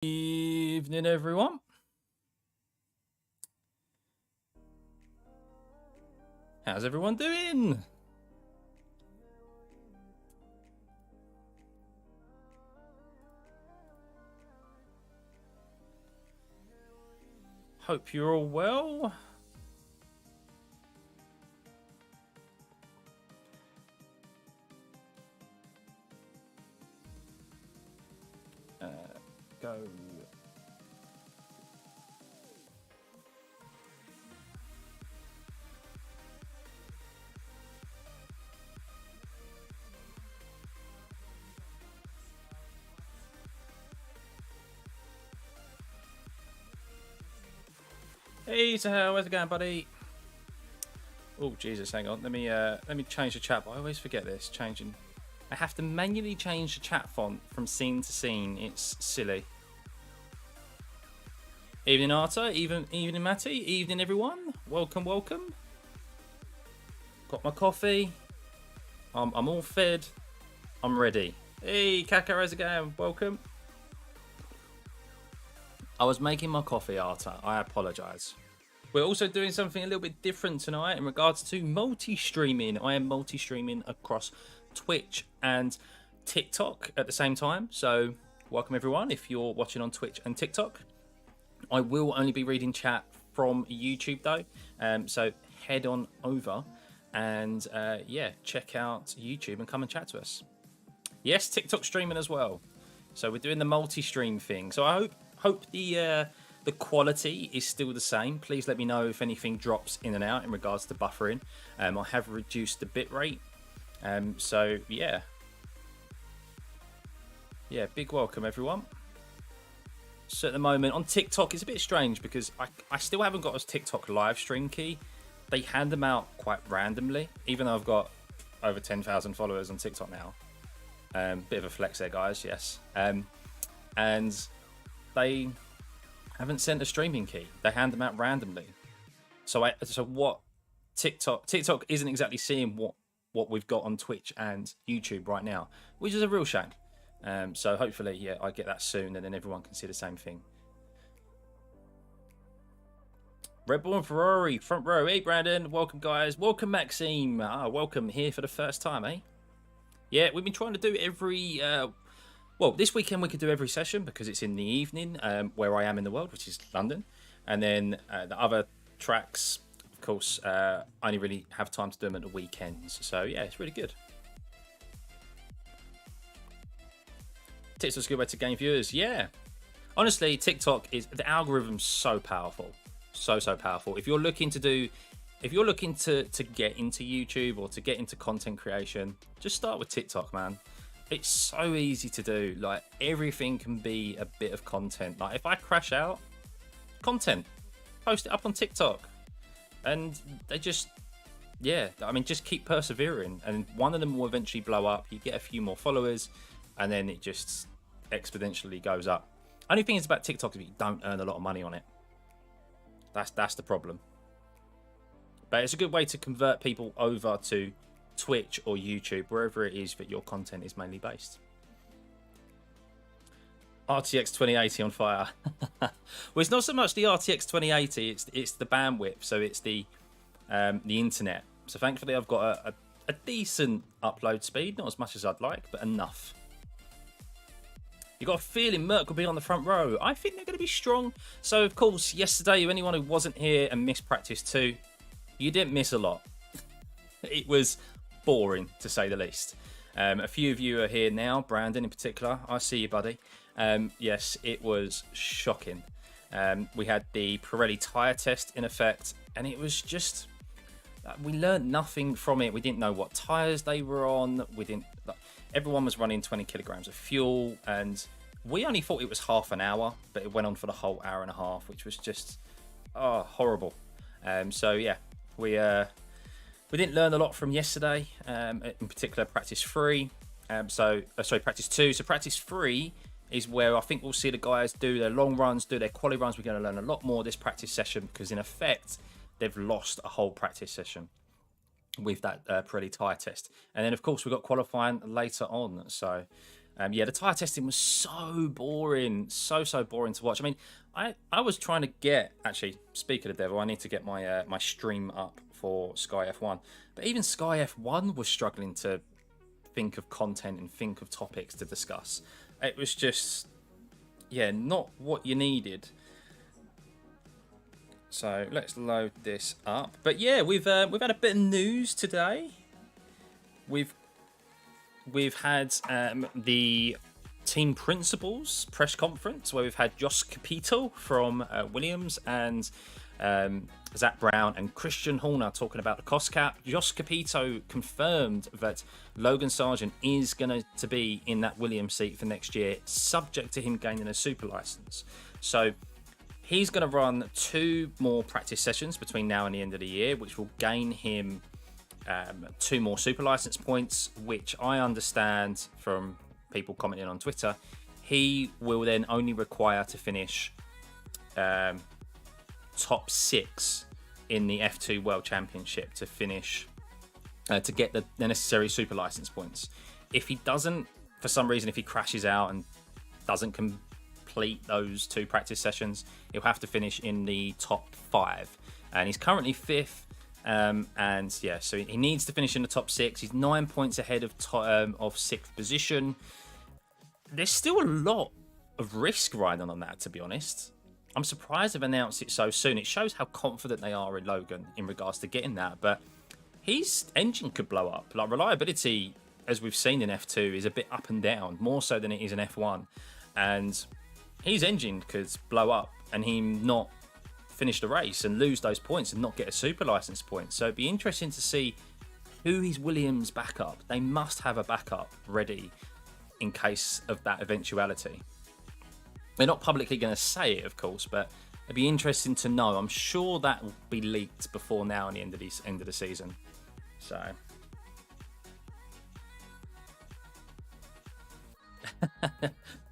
Evening, everyone. How's everyone doing? Hope you're all well. Go. Hey, so how's it going, buddy? Oh, Jesus, hang on. Let me change the chat. I always forget this. Changing. I have to manually change the chat font from scene to scene. It's silly. Evening, Arta. Evening, Matty. Evening, everyone. Welcome, welcome. Got my coffee. I'm all fed. I'm ready. Hey, Kaka, how's it going? Welcome. I was making my coffee, Arta. I apologise. We're also doing something a little bit different tonight in regards to multi-streaming. I am multi-streaming across Twitch and TikTok at the same time. So welcome everyone if you're watching on Twitch and TikTok. I will only be reading chat from YouTube though. So head on over and yeah, check out YouTube and come and chat to us. Yes, TikTok streaming as well. So we're doing the multi-stream thing. So I hope the quality is still the same. Please let me know if anything drops in and out in regards to buffering. I have reduced the bitrate. So yeah, big welcome everyone. So at the moment on TikTok, it's a bit strange because I still haven't got a TikTok live stream key. They hand them out quite randomly, even though I've got over 10,000 followers on TikTok now. Bit of a flex there, guys. Yes. And they haven't sent a streaming key. They hand them out randomly. So what TikTok isn't exactly seeing what we've got on Twitch and YouTube right now, which is a real shame. So hopefully, yeah, I get that soon, and then everyone can see the same thing. Red Bull and Ferrari, front row. Hey, Brandon. Welcome, guys. Welcome, Maxime. Welcome here for the first time, eh? Yeah, we've been trying to do every... well, this weekend we could do every session because it's in the evening where I am in the world, which is London. And then the other tracks, of course, I only really have time to do them at the weekends. So, yeah, it's really good. TikTok's a good way to gain viewers. Yeah. Honestly, TikTok is... The algorithm's so powerful. So powerful. If you're looking to get into YouTube or to get into content creation, just start with TikTok, man. It's so easy to do. Like, everything can be a bit of content. Like, if I crash out, content, post it up on TikTok. And they just, yeah, I mean, just keep persevering. And one of them will eventually blow up. You get a few more followers, and then it just exponentially goes up. Only thing is about TikTok is you don't earn a lot of money on it. That's the problem. But it's a good way to convert people over to Twitch or YouTube, wherever it is that your content is mainly based. RTX 2080 on fire. Well, it's not so much the RTX 2080, it's the bandwidth, so it's the internet. So thankfully I've got a decent upload speed, not as much as I'd like, but enough. You got a feeling Merc will be on the front row. I think they're going to be strong. So of course, yesterday, anyone who wasn't here and missed practice 2, you didn't miss a lot. It was boring, to say the least. A few of you are here now, Brandon in particular. I see you, buddy. Yes, it was shocking. We had the Pirelli tyre test in effect, and it was just... we learned nothing from it. We didn't know what tyres they were on. Everyone was running 20 kilograms of fuel, and we only thought it was half an hour, but it went on for the whole hour and a half, which was just horrible. So yeah, we didn't learn a lot from yesterday, in particular practice 3. Practice 2. So practice 3 is where I think we'll see the guys do their long runs, do their quali runs. We're going to learn a lot more this practice session because in effect they've lost a whole practice session with that Pirelli tyre test. And then of course we've got qualifying later on. So Yeah, the tyre testing was so boring, so boring to watch. I mean, I was trying to get, actually, speak of the devil, I need to get my my stream up for Sky F1, but even Sky F1 was struggling to think of content and think of topics to discuss. It was just, yeah, not what you needed. So let's load this up. But yeah, we've had a bit of news today. We've had the team principals press conference where we've had Josh Capito from Williams and Zach Brown and Christian Horner talking about the cost cap. Josh Capito confirmed that Logan Sargent is going to be in that Williams seat for next year, subject to him gaining a super license. So he's going to run 2 more practice sessions between now and the end of the year, which will gain him 2 more super license points, which I understand from people commenting on Twitter, he will then only require to finish top 6 in the F2 World Championship to finish to get the necessary super license points. If he doesn't, for some reason, if he crashes out and doesn't complete those 2 practice sessions, he'll have to finish in the top 5, and he's currently 5th. And yeah, so he needs to finish in the top 6. He's 9 points ahead of 6th position. There's still a lot of risk riding on that, to be honest. I'm surprised they've announced it so soon. It shows how confident they are in Logan in regards to getting that, but his engine could blow up. Like, reliability, as we've seen in F2, is a bit up and down, more so than it is in F1, and his engine could blow up and him not finish the race and lose those points and not get a super license point. So it'd be interesting to see who is Williams' backup. They must have a backup ready in case of that eventuality. They're not publicly going to say it, of course, but it'd be interesting to know. I'm sure that will be leaked before now and the end of the season. So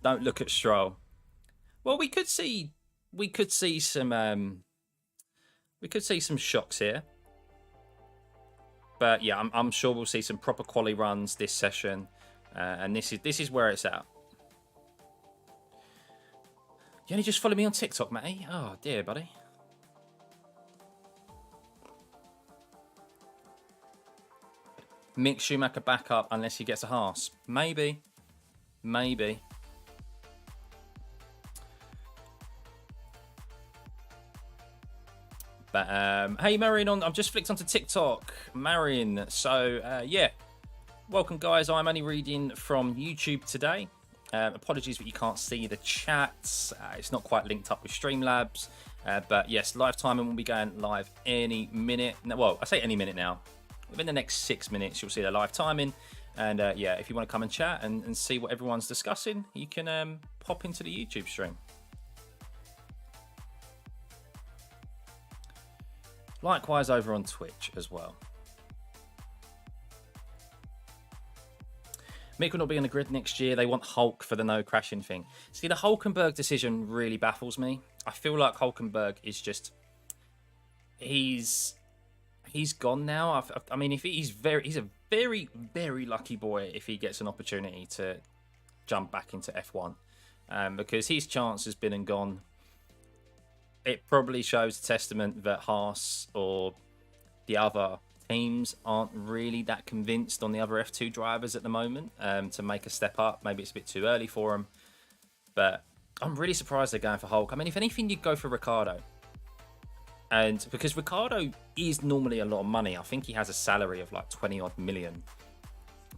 don't look at Stroll. Well, we could see some shocks here, but yeah, I'm sure we'll see some proper quali runs this session, and this is where it's at. You only just follow me on TikTok, Matty? Oh dear, buddy. Mick Schumacher back up unless he gets a Haas. Maybe. But hey, Marion, I've just flicked onto TikTok. Marion, so yeah, welcome guys. I'm only reading from YouTube today. Apologies that you can't see the chats. It's not quite linked up with Streamlabs. But yes, live timing will be going live any minute. Well, I say any minute now. Within the next 6 minutes, you'll see the live timing. And yeah, if you want to come and chat and see what everyone's discussing, you can pop into the YouTube stream. Likewise over on Twitch as well. Mick will not be on the grid next year. They want Hulk for the no crashing thing. See, the Hulkenberg decision really baffles me. I feel like Hulkenberg is just... He's gone now. I mean, if he's a very, very lucky boy if he gets an opportunity to jump back into F1. Because his chance has been and gone. It probably shows a testament that Haas or the other teams aren't really that convinced on the other F2 drivers at the moment to make a step up. Maybe it's a bit too early for them. But I'm really surprised they're going for Hulk. I mean, if anything, you'd go for Ricciardo. And because Ricciardo is normally a lot of money. I think he has a salary of like 20 odd million.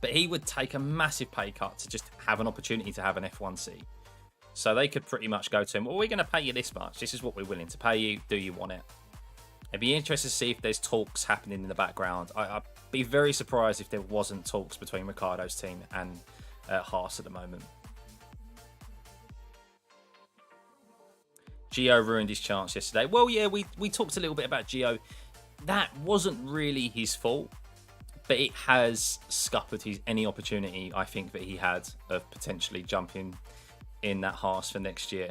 But he would take a massive pay cut to just have an opportunity to have an F1 seat. So they could pretty much go to him, well, we're going to pay you this much. This is what we're willing to pay you. Do you want it? It'd be interesting to see if there's talks happening in the background. I'd be very surprised if there wasn't talks between Ricciardo's team and Haas at the moment. Gio ruined his chance yesterday. Well, yeah, we talked a little bit about Gio. That wasn't really his fault, but it has scuppered any opportunity, I think, that he had of potentially jumping in that Haas for next year.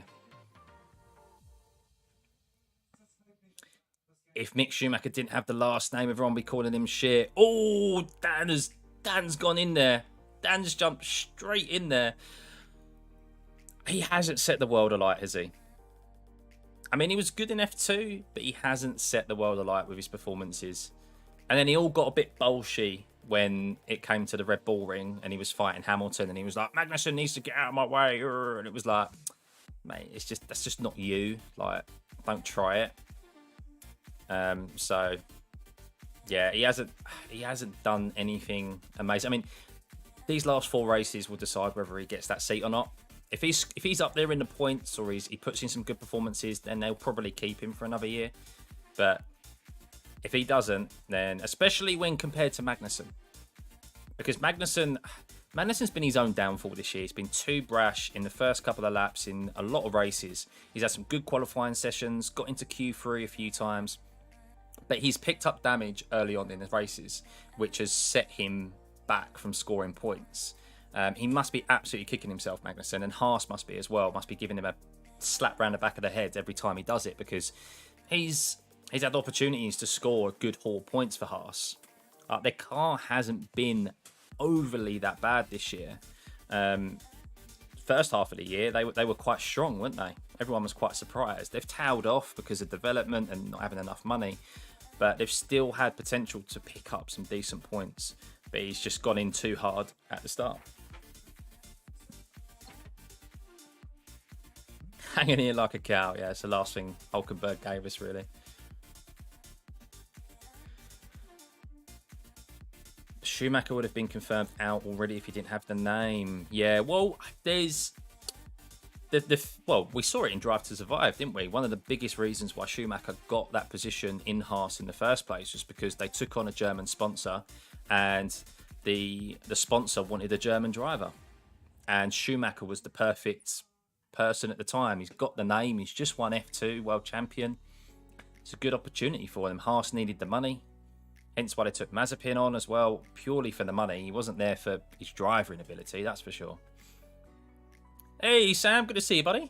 If Mick Schumacher didn't have the last name, everyone would be calling him shit. Oh, Dan's gone in there. Dan just jumped straight in there. He hasn't set the world alight, has he? I mean, he was good in F2, but he hasn't set the world alight with his performances. And then he all got a bit bolshy when it came to the Red Bull Ring and he was fighting Hamilton and he was like, Magnussen needs to get out of my way. And it was like, mate, that's just not you. Like, don't try it. So yeah, he hasn't done anything amazing. I mean, these last 4 races will decide whether he gets that seat or not. If he's up there in the points or he puts in some good performances, then they'll probably keep him for another year. But if he doesn't, then especially when compared to Magnussen, because Magnussen's been his own downfall this year. He's been too brash in the first couple of laps in a lot of races. He's had some good qualifying sessions, got into Q3 a few times, but he's picked up damage early on in the races, which has set him back from scoring points. He must be absolutely kicking himself, Magnussen, and Haas must be as well. Must be giving him a slap round the back of the head every time he does it, because he's had opportunities to score a good haul points for Haas. Their car hasn't been overly that bad this year. First half of the year, they were quite strong, weren't they? Everyone was quite surprised. They've tailed off because of development and not having enough money, but they've still had potential to pick up some decent points. But he's just gone in too hard at the start. Hanging here like a cow. Yeah, it's the last thing Hulkenberg gave us, really. Schumacher would have been confirmed out already if he didn't have the name. Yeah, well, there's... Well, we saw it in Drive to Survive, didn't we? One of the biggest reasons why Schumacher got that position in Haas in the first place was because they took on a German sponsor, and the sponsor wanted a German driver. And Schumacher was the perfect person at the time. He's got the name. He's just won F2 world champion. It's a good opportunity for them. Haas needed the money. Hence why they took Mazepin on as well, purely for the money. He wasn't there for his driving ability, that's for sure. Hey, Sam, good to see you, buddy.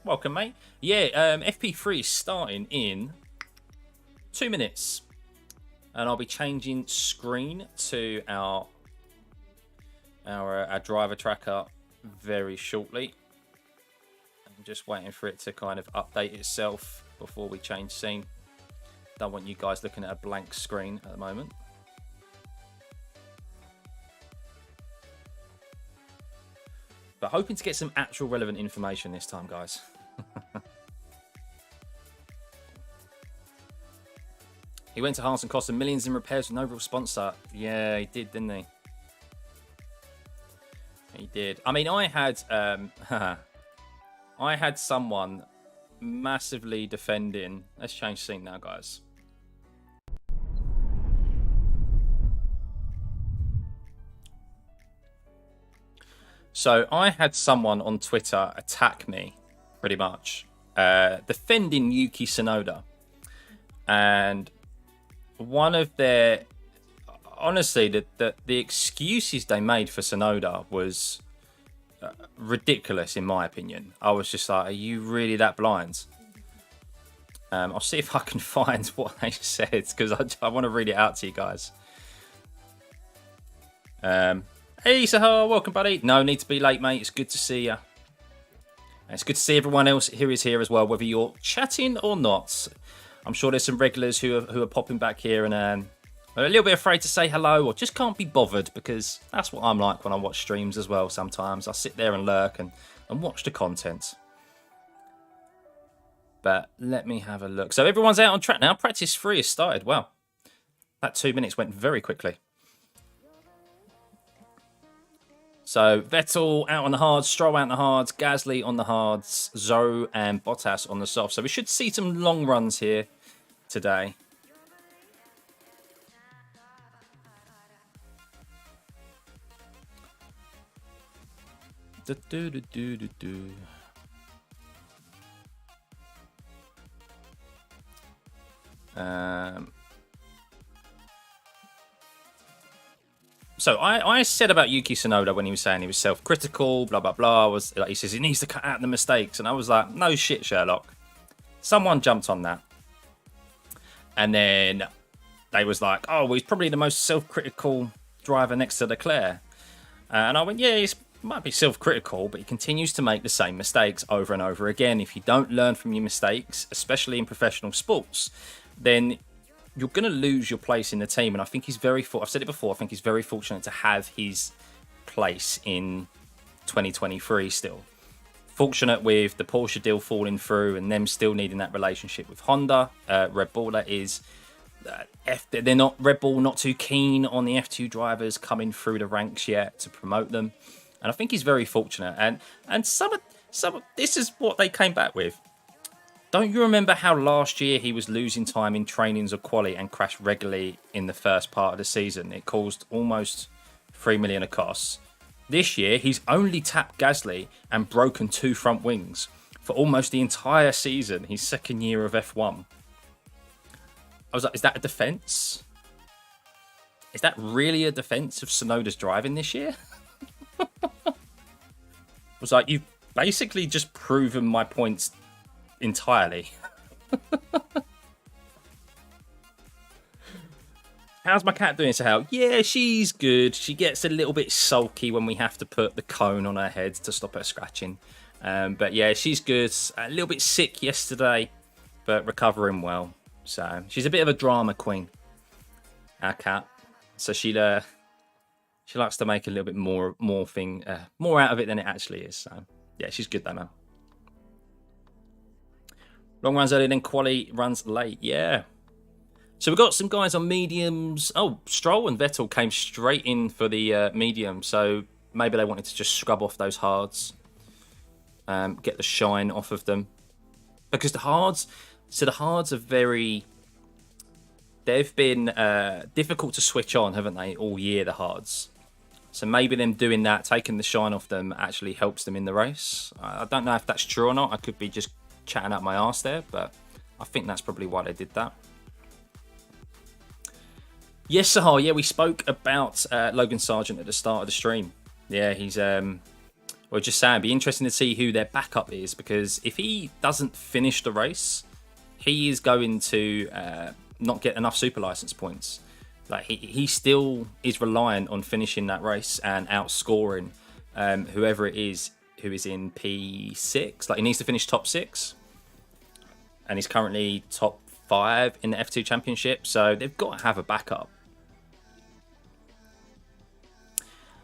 Welcome, mate. Yeah, FP3 is starting in 2 minutes. And I'll be changing screen to our driver tracker very shortly. I'm just waiting for it to kind of update itself before we change scene. Don't want you guys looking at a blank screen at the moment. But hoping to get some actual relevant information this time, guys. He went to Haas and cost him millions in repairs with no real sponsor. Yeah, he did, didn't he? He did. I mean, I had someone massively defending. Let's change scene now, guys. So I had someone on Twitter attack me, pretty much, defending Yuki Tsunoda. And one of their... Honestly, the excuses they made for Tsunoda was ridiculous, in my opinion. I was just like, are you really that blind? I'll see if I can find what they said, because I want to read it out to you guys. Hey, Sahar, welcome, buddy. No need to be late, mate. It's good to see you. It's good to see everyone else who is here as well, whether you're chatting or not. I'm sure there's some regulars who are popping back here and are a little bit afraid to say hello or just can't be bothered, because that's what I'm like when I watch streams as well sometimes. I sit there and lurk and watch the content. But let me have a look. So everyone's out on track now. Practice 3 has started. Wow. That 2 minutes went very quickly. So Vettel out on the hards, Stroll out on the hards, Gasly on the hards, Zhou and Bottas on the soft. So we should see some long runs here today. So I said about Yuki Tsunoda when he was saying he was self-critical, blah, blah, blah. Was like, he says he needs to cut out the mistakes. And I was like, no shit, Sherlock. Someone jumped on that. And then they was like, oh, well, he's probably the most self-critical driver next to Leclerc. And I went, yeah, he might be self-critical, but he continues to make the same mistakes over and over again. If you don't learn from your mistakes, especially in professional sports, then you're going to lose your place in the team. And I think he's I've said it before, I think he's very fortunate to have his place in 2023 still. Fortunate with the Porsche deal falling through and them still needing that relationship with Honda. Red Bull, that is. Red Bull not too keen on the F2 drivers coming through the ranks yet to promote them. And I think he's very fortunate. And some of this is what they came back with. Don't you remember how last year he was losing time in trainings or quali and crashed regularly in the first part of the season? It caused almost 3 million of costs. This year, he's only tapped Gasly and broken 2 front wings for almost the entire season, his second year of F1. I was like, is that a defence? Is that really a defence of Tsunoda's driving this year? I was like, you've basically just proven my points entirely. How's my cat doing, Sahel? Yeah, she's good. She gets a little bit sulky when we have to put the cone on her head to stop her scratching. But yeah, she's good. A little bit sick yesterday, but recovering well. So she's a bit of a drama queen, our cat. So she likes to make a little bit more out of it than it actually is. So yeah, she's good though, man. Long runs early, then quali runs late. Yeah. So we've got some guys on mediums. Oh, Stroll and Vettel came straight in for the medium. So maybe they wanted to just scrub off those hards. Get the shine off of them. Because the hards are very... They've been difficult to switch on, haven't they, all year, the hards. So maybe them doing that, taking the shine off them, actually helps them in the race. I don't know if that's true or not. I could be just chatting out my arse there, but I think that's probably why they did that. Yes, Sahar. Yeah, we spoke about Logan Sargent at the start of the stream. Yeah, he's... well, just saying, it'd be interesting to see who their backup is, because if he doesn't finish the race, he is going to not get enough super license points. Like he still is reliant on finishing that race and outscoring whoever it is who is in P6. Like he needs to finish top 6, and he's currently top 5 in the F2 Championship. So they've got to have a backup.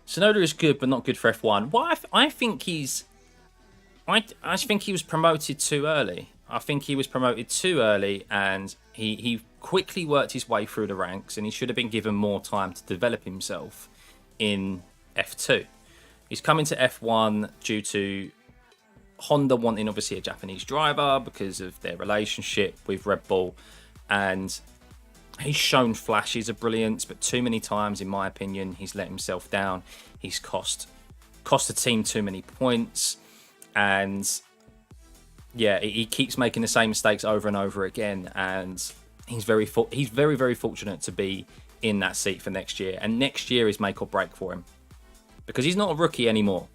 Tsunoda is good, but not good for F1. Well, I think he's... I think he was promoted too early. I think he was promoted too early, and he quickly worked his way through the ranks, and he should have been given more time to develop himself in F2. He's coming to F1 due to Honda wanting, obviously, a Japanese driver because of their relationship with Red Bull, and... he's shown flashes of brilliance, but too many times, in my opinion, he's let himself down. He's cost the team too many points, and yeah, he keeps making the same mistakes over and over again. And he's very fortunate to be in that seat for next year. And next year is make or break for him, because he's not a rookie anymore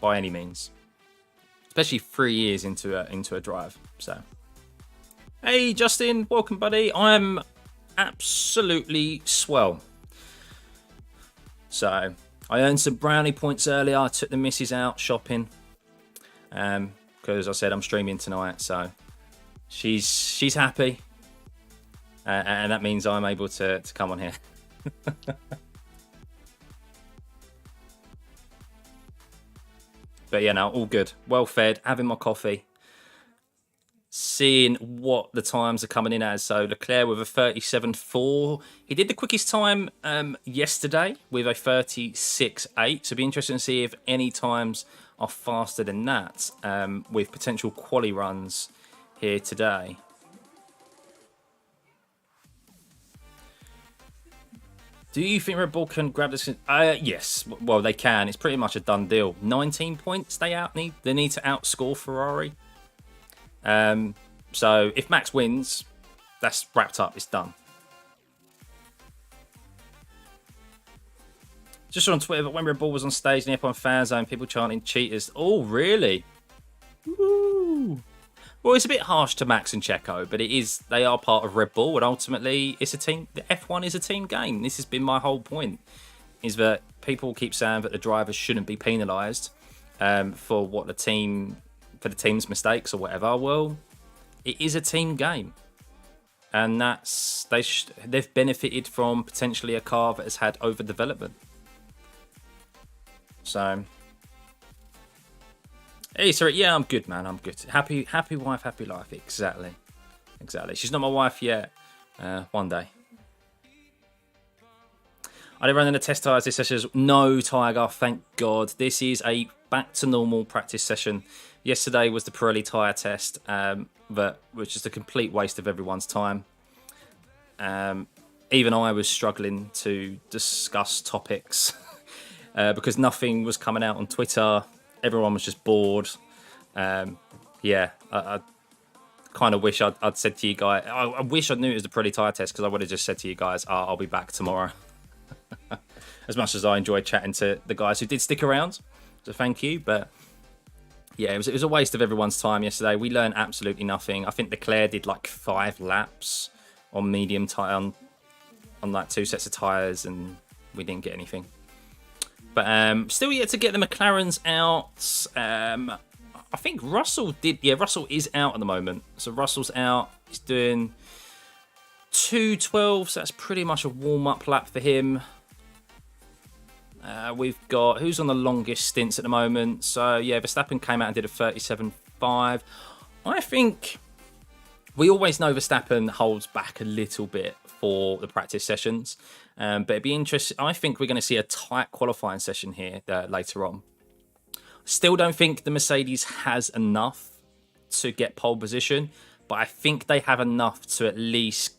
by any means, especially 3 years into a drive. So. Hey Justin, welcome buddy. I'm absolutely swell. So I earned some brownie points earlier. I took the missus out shopping because I said I'm streaming tonight. So she's happy, and that means I'm able to come on here. But yeah, no, all good. Well fed, having my coffee. Seeing what the times are coming in as. So Leclerc with a 37.4. He did the quickest time yesterday with a 36.8. So it'll be interesting to see if any times are faster than that with potential quali runs here today. Do you think Red Bull can grab this? Yes. Well, they can. It's pretty much a done deal. 19 points they need to outscore Ferrari. So if Max wins, that's wrapped up. It's done. Just on Twitter, but when Red Bull was on stage in the F1 fan zone, people chanting cheaters. Oh, really? Woo. Well, it's a bit harsh to Max and Checo, but they are part of Red Bull, and ultimately, it's a team. The F1 is a team game. This has been my whole point. is that people keep saying that the drivers shouldn't be penalised for the team's mistakes or whatever. Well, it is a team game, and they've benefited from potentially a car that has had overdevelopment. So, hey, sorry, yeah, I'm good, man. I'm good. Happy wife, happy life. Exactly. She's not my wife yet. One day. I didn't run in the test tyres this session. No, Tiger, thank God. This is a back to normal practice session. Yesterday was the Pirelli tyre test, that was just a complete waste of everyone's time. Even I was struggling to discuss topics because nothing was coming out on Twitter. Everyone was just bored. Yeah, I kind of wish I'd said to you guys. I wish I knew it was the Pirelli tyre test, because I would have just said to you guys, I'll be back tomorrow. As much as I enjoyed chatting to the guys who did stick around, so thank you. But yeah, it was a waste of everyone's time yesterday. We learned absolutely nothing. I think Leclerc did like 5 laps on medium tyre on like 2 sets of tyres, and we didn't get anything. But still yet to get the McLarens out. I think Russell did. Yeah, Russell is out at the moment. So Russell's out. He's doing 2:12. So that's pretty much a warm-up lap for him. We've got who's on the longest stints at the moment. So yeah, Verstappen came out and did a 37.5. I think we always know Verstappen holds back a little bit for the practice sessions, but it'd be interesting. I think we're going to see a tight qualifying session here later on. Still don't think the Mercedes has enough to get pole position, but I think they have enough to at least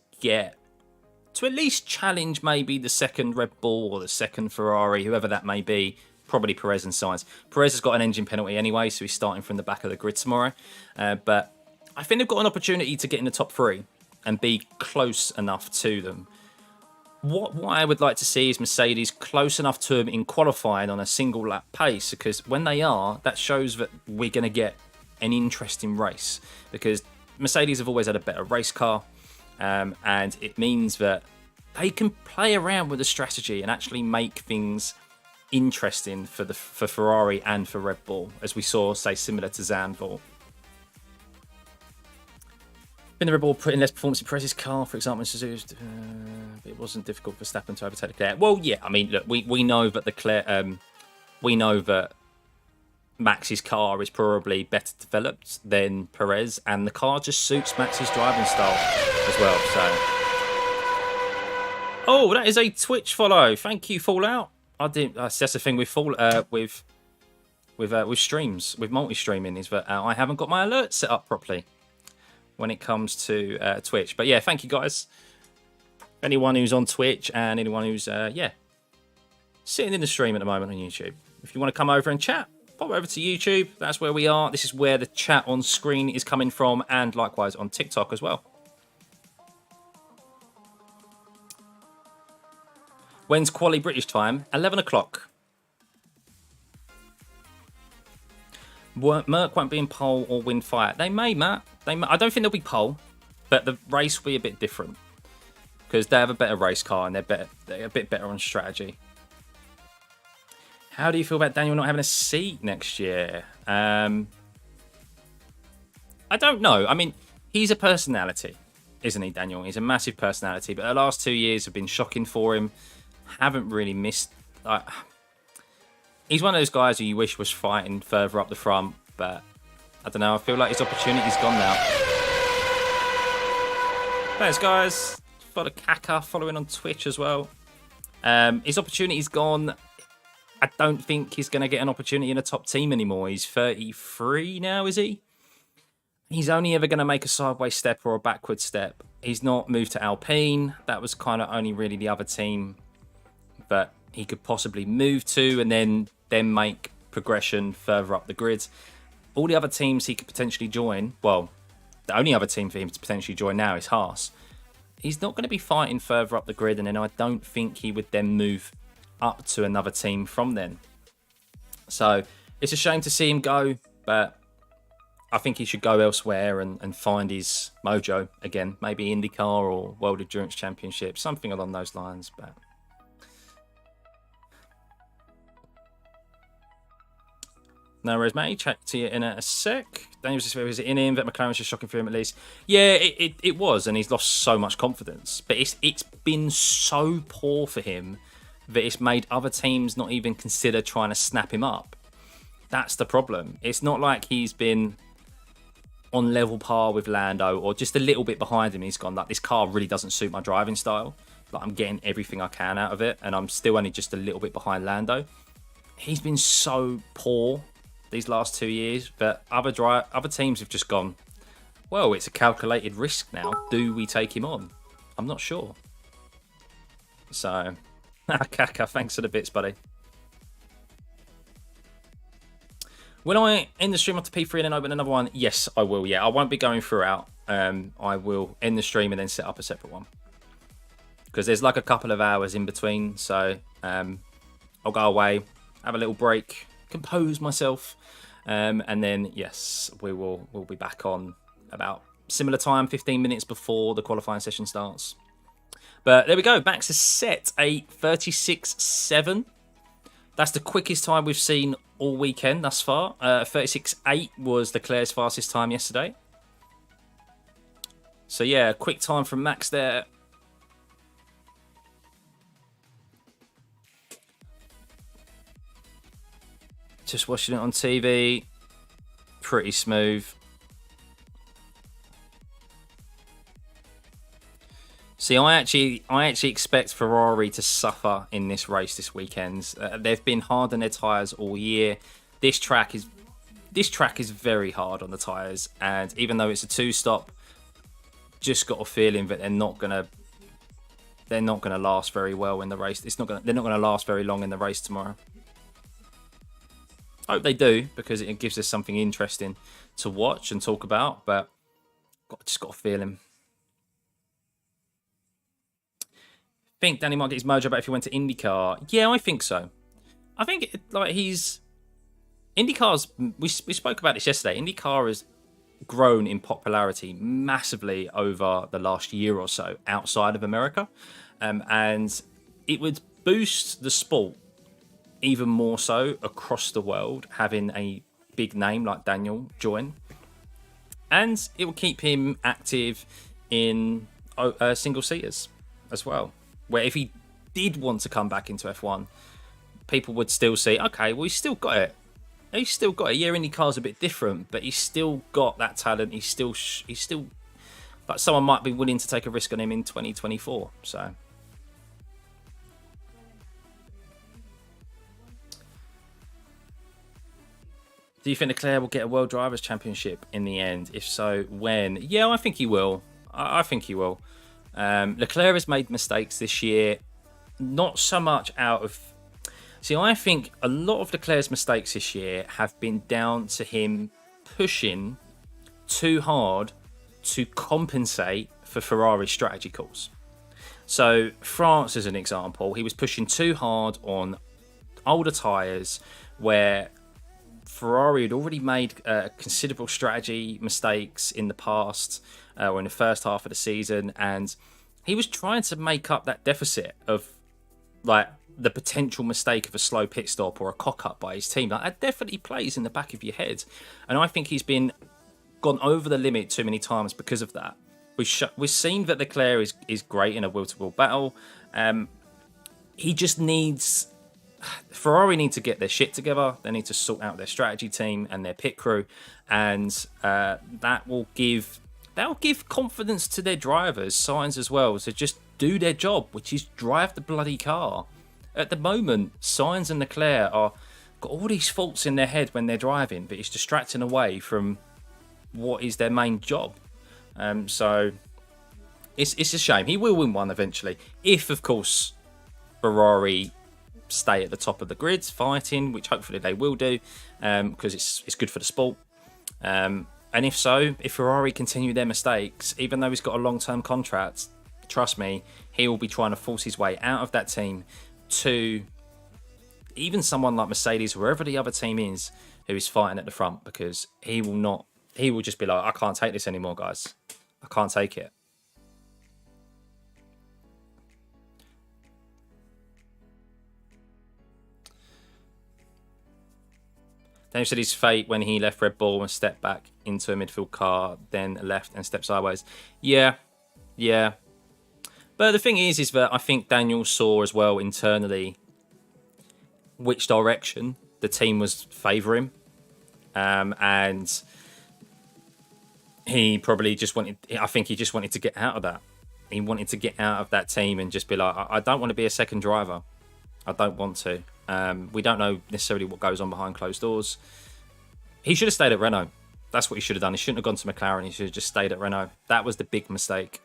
challenge maybe the second Red Bull or the second Ferrari, whoever that may be, probably Perez and Sainz. Perez has got an engine penalty anyway, so he's starting from the back of the grid tomorrow. But I think they've got an opportunity to get in the top 3 and be close enough to them. What I would like to see is Mercedes close enough to them in qualifying on a single lap pace, because when they are, that shows that we're going to get an interesting race, because Mercedes have always had a better race car. And it means that they can play around with the strategy and actually make things interesting for Ferrari and for Red Bull, as we saw, say, similar to Zandvoort. Been the Red Bull put in less performance in Perez's car, for example, it wasn't difficult for Verstappen to overtake Leclerc. Well, yeah, I mean, look, we know that we know that Max's car is probably better developed than Perez, and the car just suits Max's driving style as well. So, oh, that is a Twitch follow. Thank you, Fallout. I didn't. That's the thing with with streams, with multi-streaming, is that I haven't got my alerts set up properly when it comes to Twitch. But yeah, thank you guys. Anyone who's on Twitch and anyone who's sitting in the stream at the moment on YouTube, if you want to come over and chat, pop over to YouTube. That's where we are. This is where the chat on screen is coming from, and likewise on TikTok as well. When's Quali British time? 11 o'clock. Merc won't be in pole or win fight. They may, Matt. They may. I don't think they'll be pole, but the race will be a bit different because they have a better race car and they're a bit better on strategy. How do you feel about Daniel not having a seat next year? I don't know. I mean, he's a personality, isn't he, Daniel? He's a massive personality, but the last 2 years have been shocking for him. Haven't really missed. He's one of those guys who you wish was fighting further up the front, but I don't know. I feel like his opportunity's gone now. Thanks, guys. Follow Kaka following on Twitch as well. His opportunity's gone. I don't think he's going to get an opportunity in a top team anymore. He's 33 now, is he? He's only ever going to make a sideways step or a backward step. He's not moved to Alpine. That was kind of only really the other team that he could possibly move to and then make progression further up the grid. All the other teams he could potentially join, well, the only other team for him to potentially join now is Haas. He's not going to be fighting further up the grid, and then I don't think he would then move up to another team from then. So it's a shame to see him go, but I think he should go elsewhere and find his mojo again. Maybe IndyCar or World Endurance Championship, something along those lines. But No worries, mate. Chat to you in a sec. Daniel's just is it in him that McLaren was just shocking for him at least. Yeah, it was, and he's lost so much confidence. But it's been so poor for him that it's made other teams not even consider trying to snap him up. That's the problem. It's not like he's been on level par with Lando or just a little bit behind him. He's gone like, this car really doesn't suit my driving style. Like, I'm getting everything I can out of it, and I'm still only just a little bit behind Lando. He's been so poor these last 2 years that other teams have just gone, well, it's a calculated risk now. Do we take him on? I'm not sure. So, Kaka, thanks for the bits, buddy. Will I end the stream after P3 and then open another one? Yes, I will, yeah. I won't be going throughout. I will end the stream and then set up a separate one. Because there's like a couple of hours in between. So, I'll go away, have a little break, compose myself. And then, yes, we'll be back on about similar time, 15 minutes before the qualifying session starts. But there we go. Max has set a 36.7. That's the quickest time we've seen all weekend thus far. 36.8 was Leclerc's fastest time yesterday. So yeah, quick time from Max there. Just watching it on TV. Pretty smooth. See, I actually expect Ferrari to suffer in this race this weekend. They've been hard on their tyres all year. This track is very hard on the tyres, and even though it's a two-stop, just got a feeling that they're not gonna last very well in the race. They're not gonna last very long in the race tomorrow. I hope they do, because it gives us something interesting to watch and talk about. But just got a feeling. Think Danny might get his mojo back if he went to IndyCar. Yeah, I think so. I think IndyCar's. We spoke about this yesterday. IndyCar has grown in popularity massively over the last year or so outside of America, and it would boost the sport even more so across the world, having a big name like Daniel join, and it will keep him active in single seaters as well. Where if he did want to come back into F1, people would still say, okay, well, he's still got it. He's still got it. Yeah, IndyCar's a bit different, but he's still got that talent. He's still like, someone might be willing to take a risk on him in 2024. So, do you think Leclerc will get a World Drivers' Championship in the end? If so, when? Yeah, I think he will. I think he will. Leclerc has made mistakes this year, not so much out of... See, I think a lot of Leclerc's mistakes this year have been down to him pushing too hard to compensate for Ferrari's strategy calls. So, France as an example, he was pushing too hard on older tyres where Ferrari had already made considerable strategy mistakes in the past or in the first half of the season, and he was trying to make up that deficit of like the potential mistake of a slow pit stop or a cock up by his team. Like, that definitely plays in the back of your head, and I think he's gone over the limit too many times because of that. We've seen that Leclerc is great in a wheel-to-wheel battle. He just needs... Ferrari need to get their shit together. They need to sort out their strategy team and their pit crew, and that will give confidence to their drivers, Sainz as well, to just do their job, which is drive the bloody car. At the moment, Sainz and Leclerc got all these faults in their head when they're driving, but it's distracting away from what is their main job. So it's a shame. He will win one eventually, if of course Ferrari stay at the top of the grids fighting, which hopefully they will do, because it's good for the sport. And if so, if Ferrari continue their mistakes, even though he's got a long-term contract, trust me, he will be trying to force his way out of that team to even someone like Mercedes, wherever the other team is, who is fighting at the front, because he will just be like, I can't take this anymore, guys. I can't take it. Daniel said his fate when he left Red Bull and stepped back into a midfield car, then left and stepped sideways. Yeah, yeah. But the thing is that I think Daniel saw as well internally which direction the team was favouring. And he probably just wanted, I think he just wanted to get out of that. He wanted to get out of that team and just be like, I don't want to be a second driver. I don't want to. We don't know necessarily what goes on behind closed doors. He should have stayed at Renault. That's what he should have done. He shouldn't have gone to McLaren. He should have just stayed at Renault. That was the big mistake.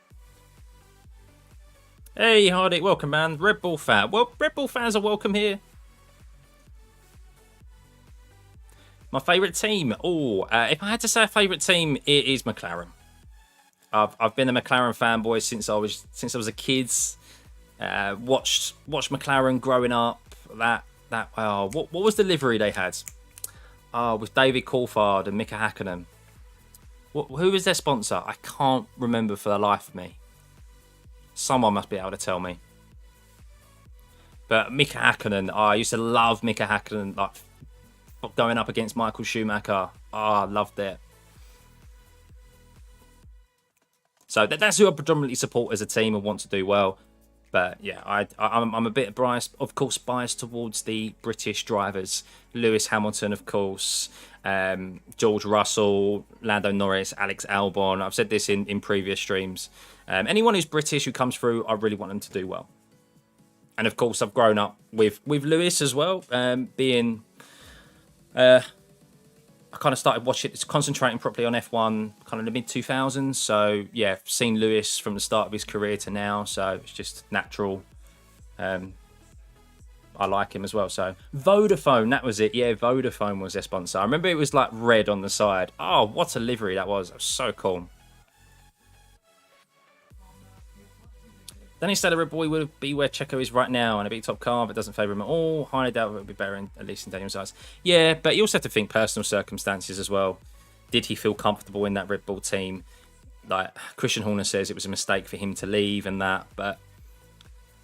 Hey, Hardy, welcome, man. Red Bull fan. Well, Red Bull fans are welcome here. My favourite team. If I had to say a favourite team, it is McLaren. I've been a McLaren fanboy since I was a kid. Watched McLaren growing up. What was the livery they had? With David Coulthard and Mika Hakkinen. Who was their sponsor? I can't remember for the life of me. Someone must be able to tell me. But Mika Hakkinen, I used to love Mika Hakkinen, like going up against Michael Schumacher. I loved it. So that's who I predominantly support as a team and want to do well. But yeah, I'm a bit biased, of course, towards the British drivers. Lewis Hamilton, of course, George Russell, Lando Norris, Alex Albon. I've said this in previous streams. Anyone who's British who comes through, I really want them to do well. And of course, I've grown up with Lewis as well, being... I kind of started watching it, concentrating properly on F1 kind of the mid-2000s. So, yeah, I've seen Lewis from the start of his career to now. So, it's just natural. I like him as well. So, Vodafone, that was it. Yeah, Vodafone was their sponsor. I remember it was like red on the side. Oh, what a livery that was. That was so cool. Then he said a Red Bull would be where Checo is right now and a big top car, but doesn't favour him at all. Highly doubt it would be better, at least in Daniel's eyes. Yeah, but you also have to think personal circumstances as well. Did he feel comfortable in that Red Bull team? Like Christian Horner says, it was a mistake for him to leave and that, but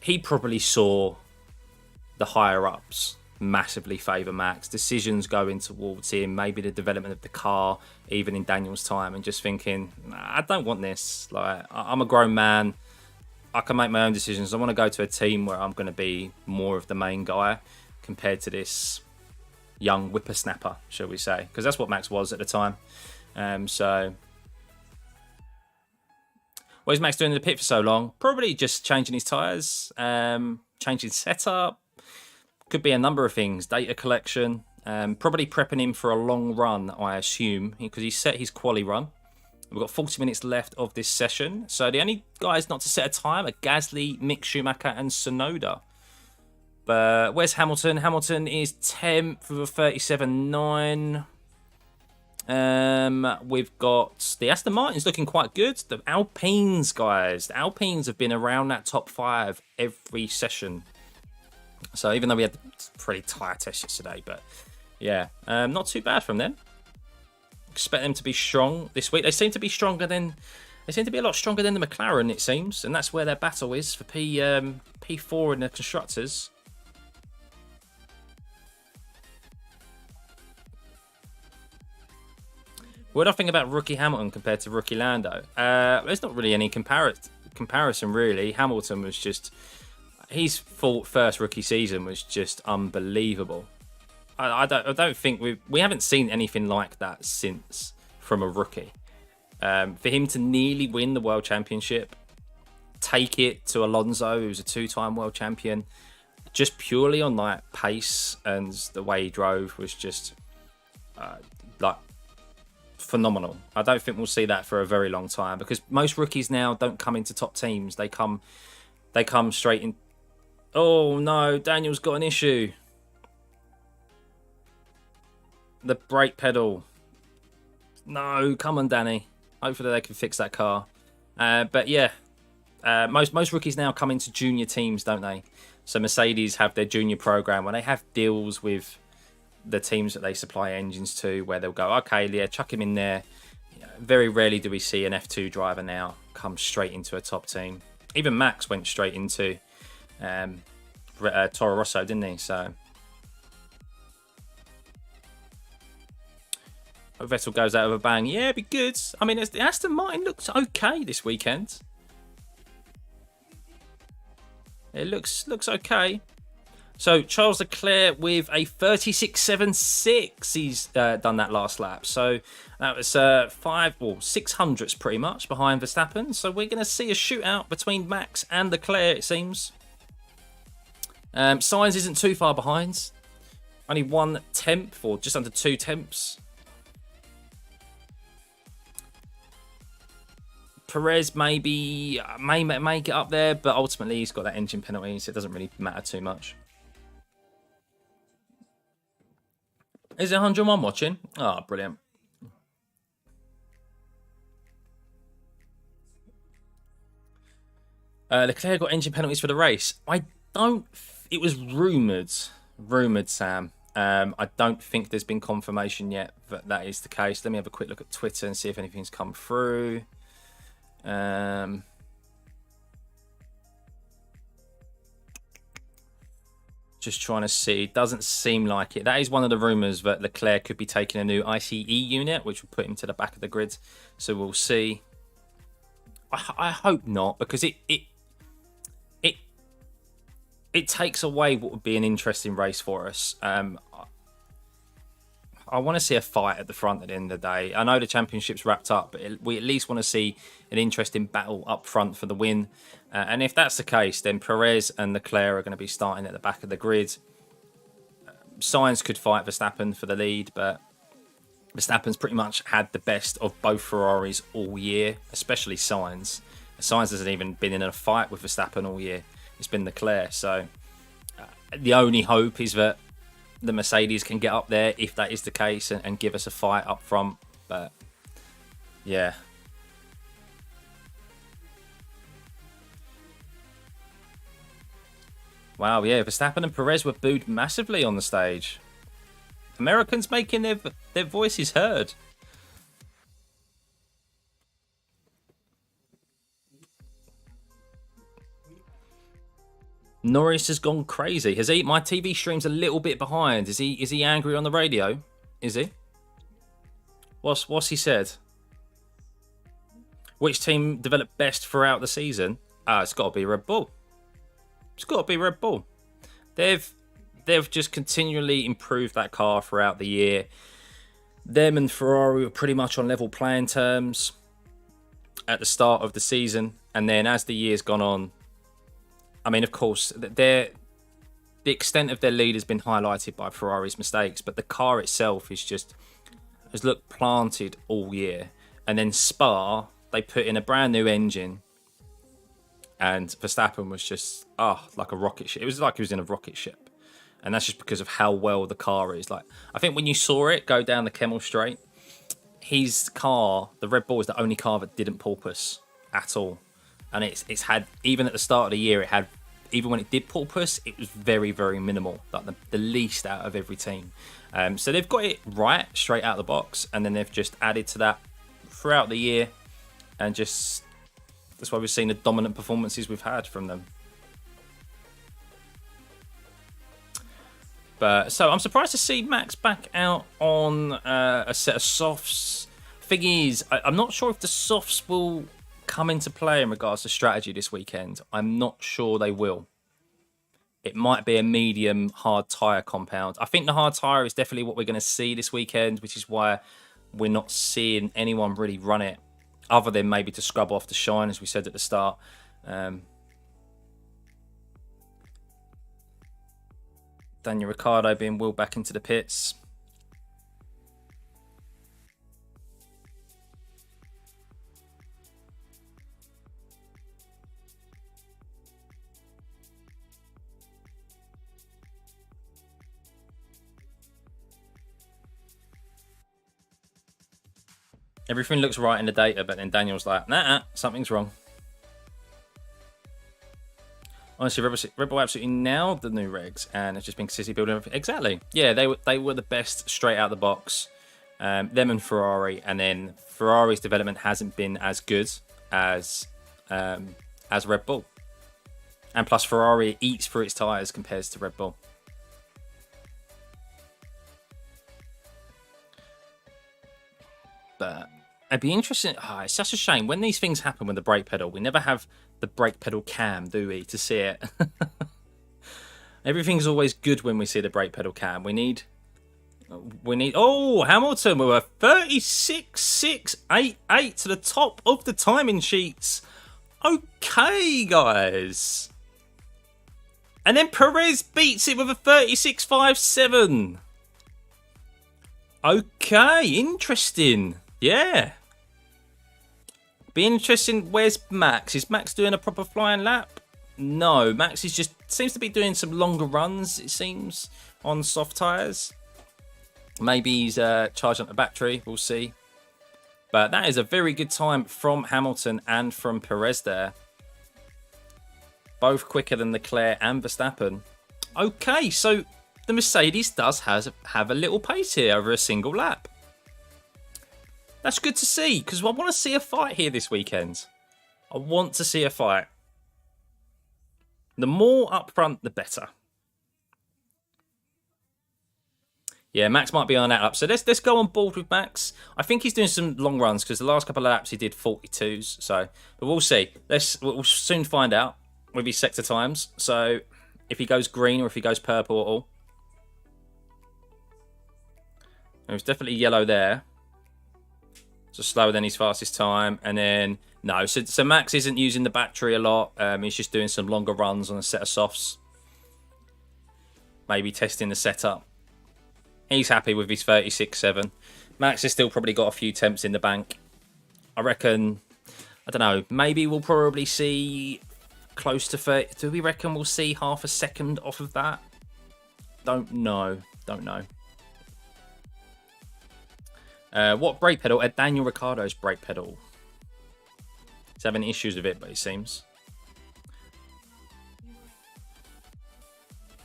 he probably saw the higher ups massively favour Max. Decisions going towards him, maybe the development of the car, even in Daniel's time, and just thinking, nah, I don't want this. Like I'm a grown man. I can make my own decisions. I want to go to a team where I'm going to be more of the main guy compared to this young whippersnapper, shall we say. Because that's what Max was at the time. So, what is Max doing in the pit for so long? Probably just changing his tyres, changing setup. Could be a number of things. Data collection. Probably prepping him for a long run, I assume. Because he set his quali run. We've got 40 minutes left of this session. So the only guys not to set a time are Gasly, Mick Schumacher and Tsunoda. But where's Hamilton? Hamilton is 10th with a 37.9. We've got the Aston Martin's looking quite good. The Alpines, guys. The Alpines have been around that top 5 every session. So even though we had a pretty tight test yesterday. But yeah, not too bad from them. Expect them to be strong this week. They seem to be stronger than... They seem to be a lot stronger than the McLaren, it seems. And that's where their battle is for P4 in the Constructors. What do I think about rookie Hamilton compared to rookie Lando? There's not really any comparison, really. Hamilton was just... His first rookie season was just unbelievable. I don't think we haven't seen anything like that since from a rookie. For him to nearly win the World Championship, take it to Alonso, who's a 2-time World Champion, just purely on like pace and the way he drove was just like phenomenal. I don't think we'll see that for a very long time because most rookies now don't come into top teams. They come straight in. Oh no, Daniel's got an issue. The brake pedal. No, come on, Danny. Hopefully they can fix that car. But yeah, most rookies now come into junior teams, don't they? So Mercedes have their junior program where they have deals with the teams that they supply engines to, where they'll go, okay, yeah, chuck him in there. Very rarely do we see an F2 driver now come straight into a top team. Even Max went straight into Toro Rosso, didn't he? So. Hope Vettel goes out with a bang. Yeah, it'd be good. I mean, Aston Martin looks okay this weekend. It looks okay. So Charles Leclerc with a 36.76. He's done that last lap. So that was 600ths pretty much behind Verstappen. So we're going to see a shootout between Max and Leclerc, it seems. Sainz isn't too far behind. Only 1/10 or just under 2/10. Perez may get up there, but ultimately he's got that engine penalty, so it doesn't really matter too much. Is it 101 watching? Oh, brilliant. Leclerc got engine penalties for the race. It was rumoured, Sam. I don't think there's been confirmation yet that is the case. Let me have a quick look at Twitter and see if anything's come through. Just trying to see. Doesn't seem like it. That is one of the rumours that Leclerc could be taking a new ICE unit, which would put him to the back of the grid. So we'll see. I hope not, because it takes away what would be an interesting race for us. I want to see a fight at the front at the end of the day. I know the championship's wrapped up, but we at least want to see an interesting battle up front for the win. And if that's the case, then Perez and Leclerc are going to be starting at the back of the grid. Sainz could fight Verstappen for the lead, but Verstappen's pretty much had the best of both Ferraris all year, especially Sainz. Sainz hasn't even been in a fight with Verstappen all year. It's been Leclerc. So the only hope is that the Mercedes can get up there if that is the case and give us a fight up front. But yeah. Wow, yeah, Verstappen and Perez were booed massively on the stage. Americans making their voices heard. Norris has gone crazy. Has he? My TV stream's a little bit behind. Is he angry on the radio? Is he? What's he said? Which team developed best throughout the season? It's got to be Red Bull. It's got to be Red Bull. They've just continually improved that car throughout the year. Them and Ferrari were pretty much on level playing terms at the start of the season, and then as the year's gone on, I mean, of course, the extent of their lead has been highlighted by Ferrari's mistakes, but the car itself has looked planted all year. And then Spa, they put in a brand new engine, and Verstappen was just like a rocket ship. It was like he was in a rocket ship, and that's just because of how well the car is. Like, I think when you saw it go down the Kemmel Straight, his car, the Red Bull, is the only car that didn't porpoise at all. And it's had, even at the start of the year, even when it did porpoise, it was very, very minimal, like the least out of every team. So they've got it right straight out of the box, and then they've just added to that throughout the year, and just that's why we've seen the dominant performances we've had from them. But so I'm surprised to see Max back out on a set of softs. Thing is, I'm not sure if the softs will come into play in regards to strategy this weekend. I'm not sure they will. It might be a medium hard tyre compound. I think the hard tyre is definitely what we're going to see this weekend, which is why we're not seeing anyone really run it, other than maybe to scrub off the shine, as we said at the start. Daniel Ricciardo being wheeled back into the pits. Everything looks right in the data, but then Daniel's like, nah, something's wrong. Honestly, Red Bull absolutely nailed the new regs, and it's just been consistently building everything. Exactly. Yeah, they were the best straight out of the box. Them and Ferrari, and then Ferrari's development hasn't been as good as Red Bull. And plus, Ferrari eats through its tyres compared to Red Bull. but it'd be interesting. Oh, it's such a shame when these things happen with the brake pedal. We never have the brake pedal cam, do we, to see it? Everything's always good when we see the brake pedal cam. We need. Oh, Hamilton with a 36.688 to the top of the timing sheets. Okay, guys. And then Perez beats it with a 36.57. Okay, interesting. Yeah. Be interesting. Where's Max? Is Max doing a proper flying lap? No, Max is just seems to be doing some longer runs, it seems, on soft tyres. Maybe he's charging up the battery. We'll see. But that is a very good time from Hamilton and from Perez there. Both quicker than Leclerc and Verstappen. Okay, so the Mercedes does have a little pace here over a single lap. That's good to see, because I want to see a fight here this weekend. I want to see a fight. The more up front, the better. Yeah, Max might be on that up. So let's go on board with Max. I think he's doing some long runs because the last couple of laps he did 42s. So, but we'll see. We'll soon find out with his sector times. So if he goes green or if he goes purple at all. There's definitely yellow there. So slower than his fastest time. And then, no. So Max isn't using the battery a lot. He's just doing some longer runs on a set of softs. Maybe testing the setup. He's happy with his 36.7. Max has still probably got a few temps in the bank. I reckon, I don't know, maybe we'll probably see close to 30. Do we reckon we'll see half a second off of that? Don't know. What brake pedal? Daniel Ricciardo's brake pedal. He's having issues with it, but it seems.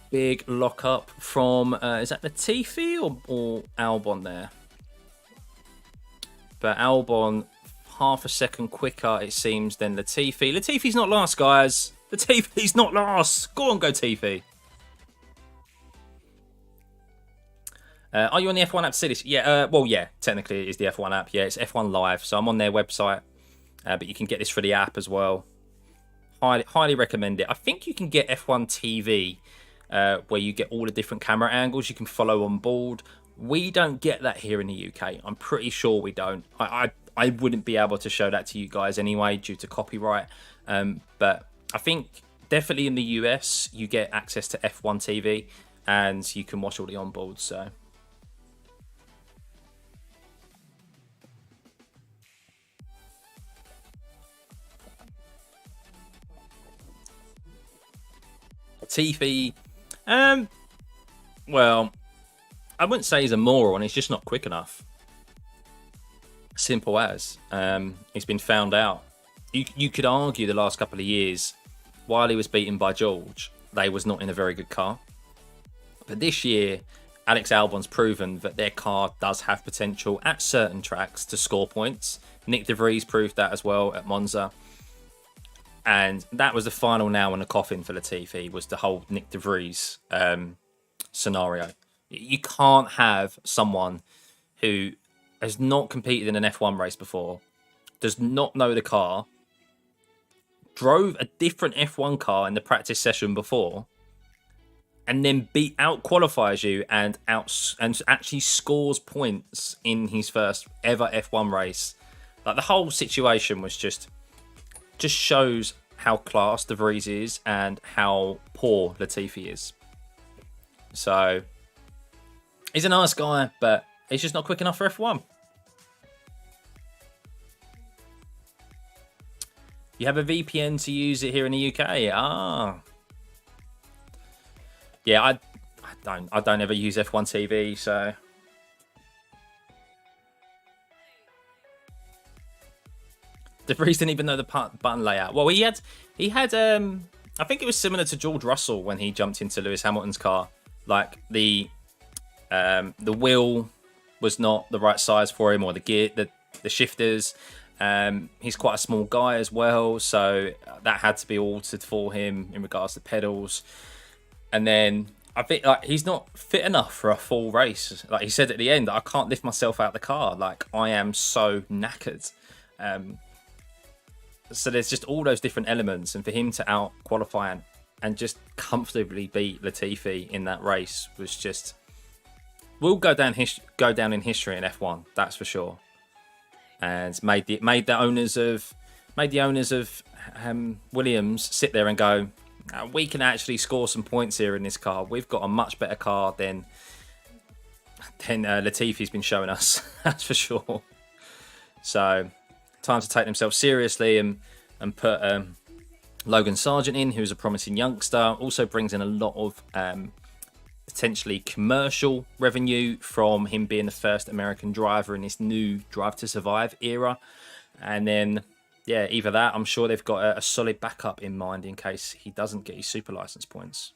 Big lock up from, is that Latifi or Albon there? But Albon, half a second quicker, it seems, than Latifi. Latifi's not last, guys. Latifi's not last. Go on, go Latifi. Are you on the F1 app to see this? Yeah, well, yeah, technically it is the F1 app. Yeah, it's F1 Live, so I'm on their website. But you can get this for the app as well. Highly recommend it. I think you can get F1 TV, where you get all the different camera angles you can follow on board. We don't get that here in the UK. I'm pretty sure we don't. I wouldn't be able to show that to you guys anyway due to copyright. But I think definitely in the US you get access to F1 TV and you can watch all the onboards. So. Latifi, well, I wouldn't say he's a moron. He's just not quick enough. Simple as. He's been found out. You could argue the last couple of years, while he was beaten by George, they was not in a very good car. But this year, Alex Albon's proven that their car does have potential at certain tracks to score points. Nick De Vries proved that as well at Monza. And that was the final nail in the coffin for Latifi, was the whole Nick De Vries scenario. You can't have someone who has not competed in an F1 race before, does not know the car, drove a different F1 car in the practice session before, and then out qualifies you and actually scores points in his first ever F1 race. Like, the whole situation was just shows how class De Vries is and how poor Latifi is. So, he's a nice guy, but he's just not quick enough for F1. You have a VPN to use it here in the UK? Ah. Yeah, I don't ever use F1 TV, so... De Vries didn't even know the button layout. Well, he had. I think it was similar to George Russell when he jumped into Lewis Hamilton's car. Like the wheel was not the right size for him, or the gear, the shifters. He's quite a small guy as well, so that had to be altered for him in regards to pedals. And then I think like he's not fit enough for a full race. Like he said at the end, I can't lift myself out the car. Like I am so knackered. So there's just all those different elements, and for him to out qualify and just comfortably beat Latifi in that race was just will go down in history in F1. That's for sure. And made the owners of Williams sit there and go, we can actually score some points here in this car. We've got a much better car than Latifi's been showing us. That's for sure. So time to take themselves seriously and put Logan Sargent in, who's a promising youngster. Also brings in a lot of potentially commercial revenue from him being the first American driver in this new Drive to Survive era. And then, yeah, either that, I'm sure they've got a solid backup in mind in case he doesn't get his super license points.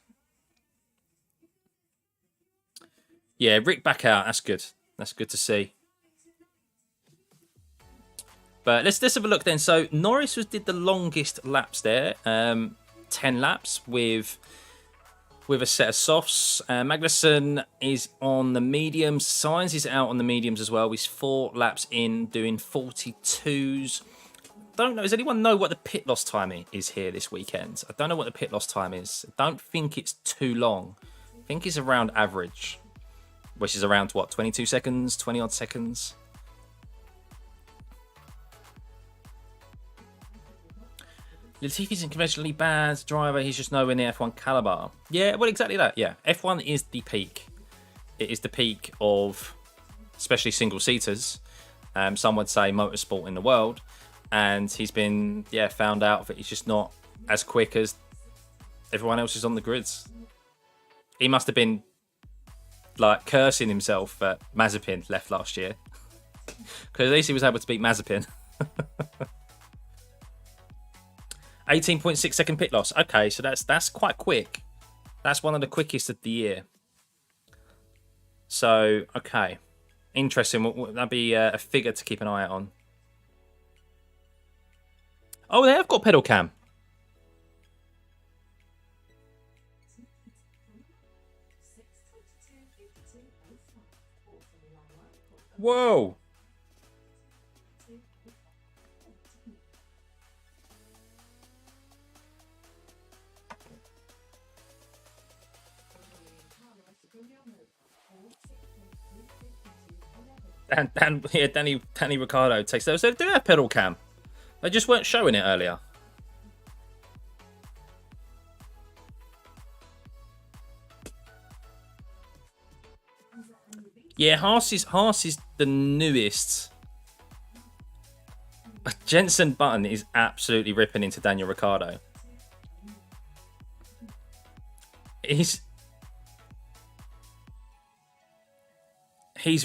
Yeah, Rick back out. That's good. That's good to see. But let's have a look then. So Norris did the longest laps there, 10 laps with a set of softs. Magnussen is on the mediums. Sainz is out on the mediums as well. He's 4 laps in, doing 42s. Don't know. Does anyone know what the pit loss time is here this weekend? I don't know what the pit loss time is. I don't think it's too long. I think it's around average, which is around what, 22 seconds, 20 odd seconds. Latifi's a conventionally bad driver. He's just nowhere near F1 caliber. Yeah, well, exactly that. Yeah, F1 is the peak. It is the peak of, especially single-seaters. Some would say motorsport in the world. And he's been, found out that he's just not as quick as everyone else is on the grids. He must have been, like, cursing himself that Mazepin left last year. Because at least he was able to beat Mazepin. 18.6 second pit loss. Okay, so that's quite quick. That's one of the quickest of the year. So, okay. Interesting. That'd be a figure to keep an eye out on. Oh, they have got pedal cam. Whoa. Danny Ricciardo takes those. They do have pedal cam. They just weren't showing it earlier. Yeah, Haas is the newest. Jensen Button is absolutely ripping into Daniel Ricciardo. He's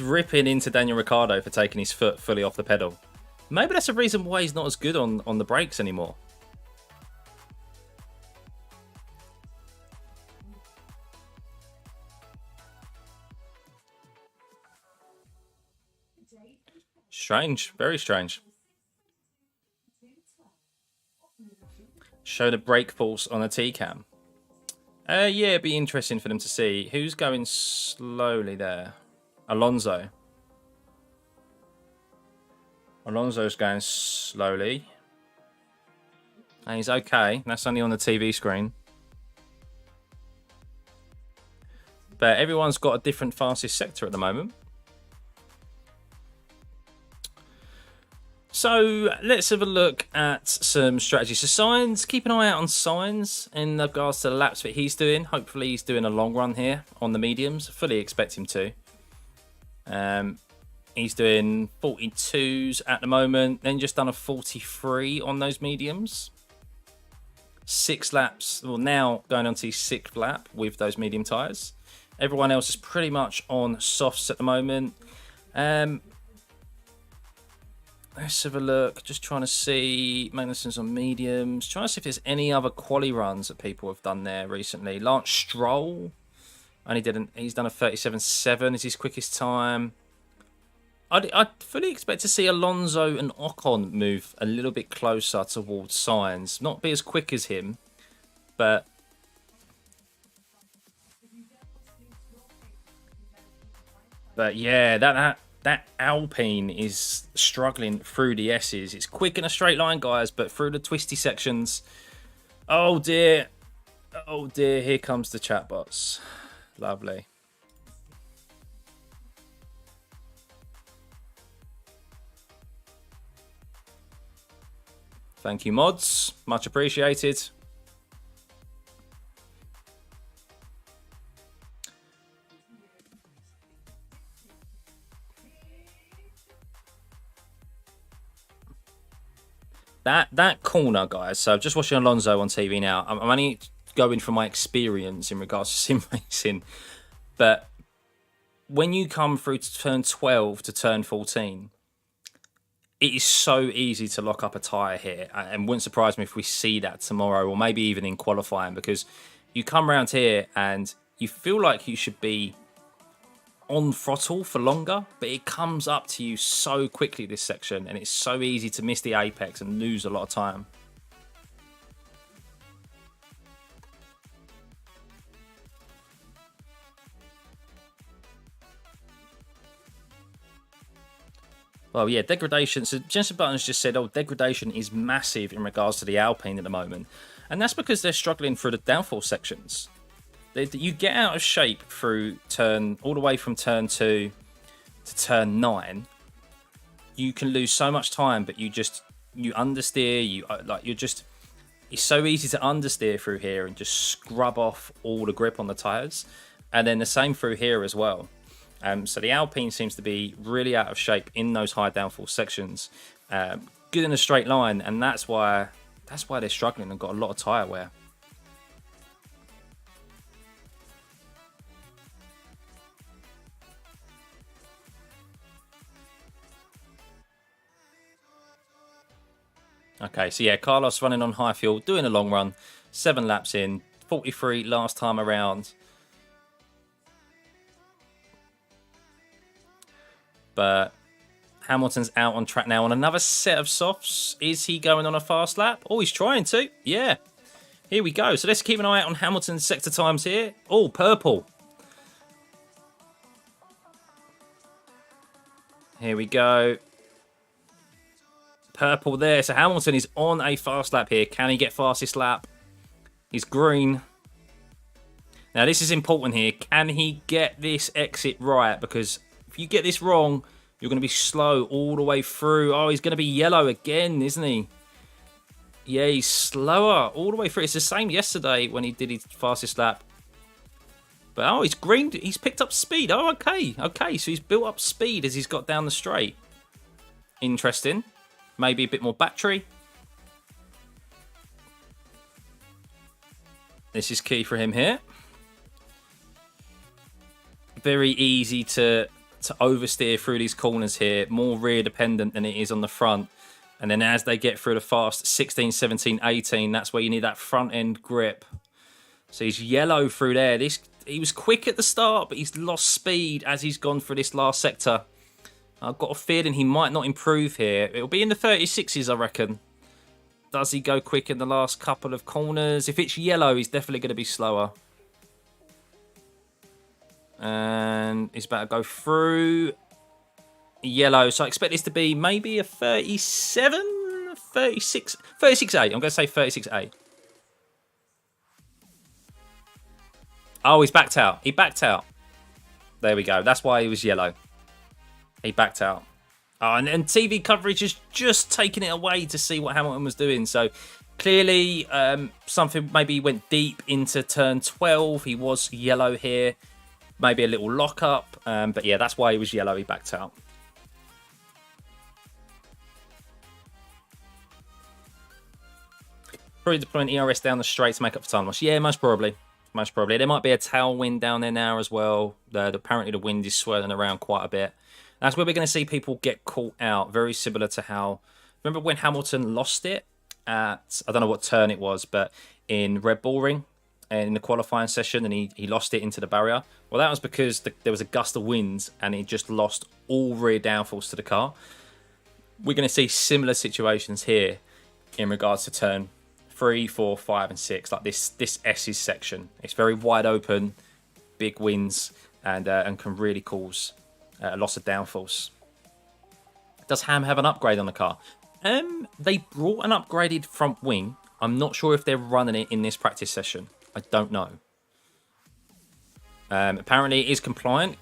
ripping into Daniel Ricciardo for taking his foot fully off the pedal. Maybe that's the reason why he's not as good on the brakes anymore. Strange. Very strange. Show the brake pulse on a T-cam. Yeah, it'd be interesting for them to see. Who's going slowly there? Alonso's going slowly. And he's okay. That's only on the TV screen. But everyone's got a different fastest sector at the moment. So let's have a look at some strategies. So Sainz, keep an eye out on Sainz in regards to the laps that he's doing. Hopefully he's doing a long run here on the mediums. Fully expect him to. He's doing 42s at the moment, then just done a 43 on those mediums. 6 laps, well, now going on to his 6th lap with those medium tyres. Everyone else is pretty much on softs at the moment. Let's have a look. Just trying to see. Magnussen's on mediums. Trying to see if there's any other quali runs that people have done there recently. Lance Stroll. He's done a 37.7 is his quickest time. I'd fully expect to see Alonso and Ocon move a little bit closer towards Sainz. Not be as quick as him, but But yeah, that Alpine is struggling through the S's. It's quick in a straight line, guys, but through the twisty sections. Oh dear. Oh dear, here comes the chatbots. Lovely. Thank you, mods. Much appreciated. That corner, guys. So I'm just watching Alonso on TV now. I'm only going from my experience in regards to sim racing. But when you come through to turn 12 to turn 14, it is so easy to lock up a tyre here. And wouldn't surprise me if we see that tomorrow or maybe even in qualifying, because you come around here and you feel like you should be on throttle for longer, but it comes up to you so quickly, this section, and it's so easy to miss the apex and lose a lot of time. Well, yeah, degradation. So Jensen Buttons just said, oh, degradation is massive in regards to the Alpine at the moment. And that's because they're struggling through the downforce sections. You get out of shape through all the way from turn 2 to turn 9. You can lose so much time, but you understeer. It's so easy to understeer through here and just scrub off all the grip on the tires. And then the same through here as well. So the Alpine seems to be really out of shape in those high downforce sections. Good in a straight line, and that's why they're struggling and got a lot of tyre wear. Okay, so yeah, Carlos running on high fuel, doing a long run, 7 laps in, 43 last time around. But Hamilton's out on track now on another set of softs. Is he going on a fast lap? Oh, he's trying to. Yeah. Here we go. So let's keep an eye out on Hamilton's sector times here. Oh, purple. Here we go. Purple there. So Hamilton is on a fast lap here. Can he get fastest lap? He's green. Now, this is important here. Can he get this exit right? Because if you get this wrong, you're going to be slow all the way through. Oh, he's going to be yellow again, isn't he? Yeah, he's slower all the way through. It's the same yesterday when he did his fastest lap. But, oh, he's green. He's picked up speed. Oh, okay. Okay, so he's built up speed as he's got down the straight. Interesting. Maybe a bit more battery. This is key for him here. Very easy to oversteer through these corners here. More rear dependent than it is on the front. And then as they get through the fast 16, 17, 18, that's where you need that front end grip. So he's yellow through there. He was quick at the start, but he's lost speed as he's gone through this last sector. I've got a feeling he might not improve here. It'll be in the 36s, I reckon. Does he go quick in the last couple of corners? If it's yellow, he's definitely going to be slower. And he's about to go through yellow. So I expect this to be maybe a 37, 36, 36A. I'm going to say 36A. Oh, he's backed out. He backed out. There we go. That's why he was yellow. He backed out. Oh, and TV coverage is just taking it away to see what Hamilton was doing. So clearly something maybe went deep into turn 12. He was yellow here. Maybe a little lock up. But yeah, that's why he was yellow. He backed out. Probably deploying ERS down the straight to make up for time loss. Yeah, most probably. Most probably. There might be a tailwind down there now as well. Apparently the wind is swirling around quite a bit. That's where we're going to see people get caught out. Very similar to how... Remember when Hamilton lost it at... I don't know what turn it was, but in Red Bull Ring in the qualifying session, and he lost it into the barrier. Well, that was because there was a gust of wind and he just lost all rear downforce to the car. We're going to see similar situations here in regards to turn 3, 4, 5, and 6. Like this S's section. It's very wide open, big winds, and can really cause loss of downforce. Does Ham have an upgrade on the car? They brought an upgraded front wing. I'm not sure if they're running it in this practice session. I don't know. Apparently it is compliant,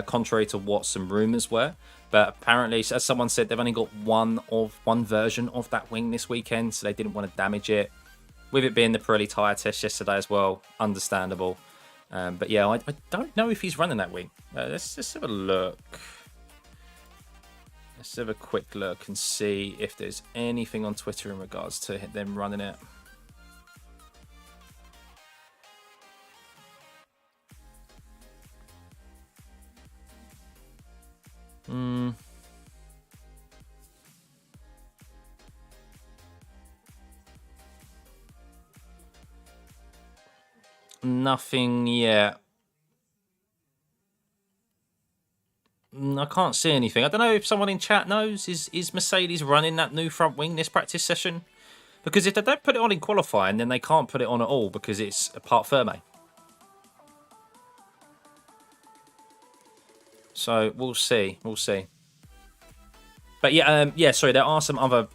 contrary to what some rumours were. But apparently, as someone said, they've only got one version of that wing this weekend, so they didn't want to damage it. With it being the Pirelli tyre test yesterday as well, understandable. But yeah, I don't know if he's running that wing. Let's have a look. Let's have a quick look and see if there's anything on Twitter in regards to them running it. Nothing yet. I can't see anything. I don't know if someone in chat knows. Is Mercedes running that new front wing this practice session? Because if they don't put it on in qualifying, then they can't put it on at all because it's a part firme. So we'll see. We'll see. But yeah, sorry, there are some other...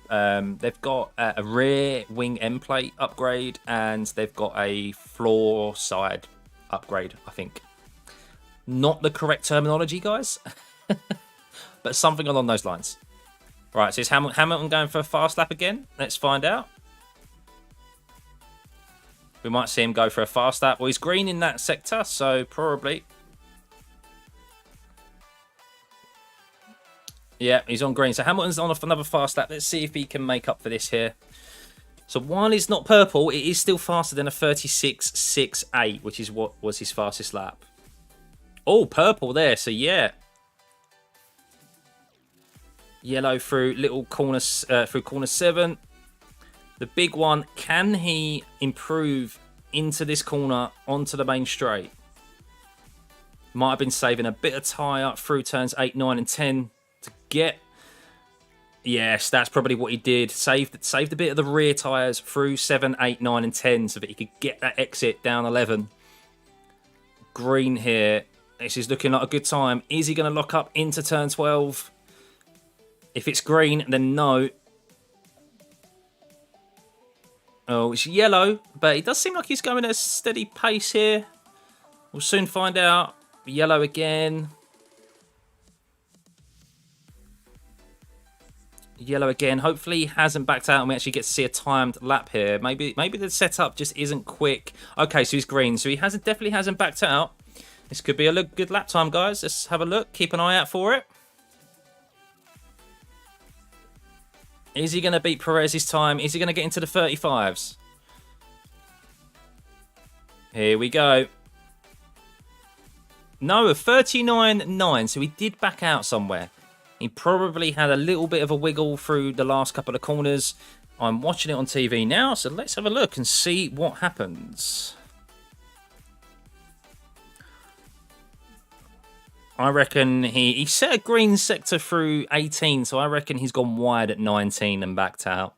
they've got a rear wing end plate upgrade and they've got a floor side upgrade, I think. Not the correct terminology, guys. But something along those lines. Right, so is Hamilton going for a fast lap again? Let's find out. We might see him go for a fast lap. Well, he's green in that sector, so probably... Yeah, he's on green. So Hamilton's on another fast lap. Let's see if he can make up for this here. So while it's not purple, it is still faster than a 36.68, which is what was his fastest lap. Oh, purple there. So yeah. Yellow through little corner, through corner 7. The big one, can he improve into this corner onto the main straight? Might have been saving a bit of tyre through turns 8, 9 and 10 to get... Yes, that's probably what he did. Saved a bit of the rear tyres through 7, 8, 9 and 10 so that he could get that exit down 11. Green here. This is looking like a good time. Is he going to lock up into turn 12? If it's green, then no. Oh, it's yellow, but it does seem like he's going at a steady pace here. We'll soon find out. Yellow again. Yellow again. Hopefully he hasn't backed out and we actually get to see a timed lap here. Maybe the setup just isn't quick. Okay, so he's green. So he definitely hasn't backed out. This could be a good lap time, guys. Let's have a look. Keep an eye out for it. Is he going to beat Perez's time? Is he going to get into the 35s? Here we go. No, a 39.9. So he did back out somewhere. He probably had a little bit of a wiggle through the last couple of corners. I'm watching it on TV now, so let's have a look and see what happens. I reckon he set a green sector through 18, so I reckon he's gone wide at 19 and backed out.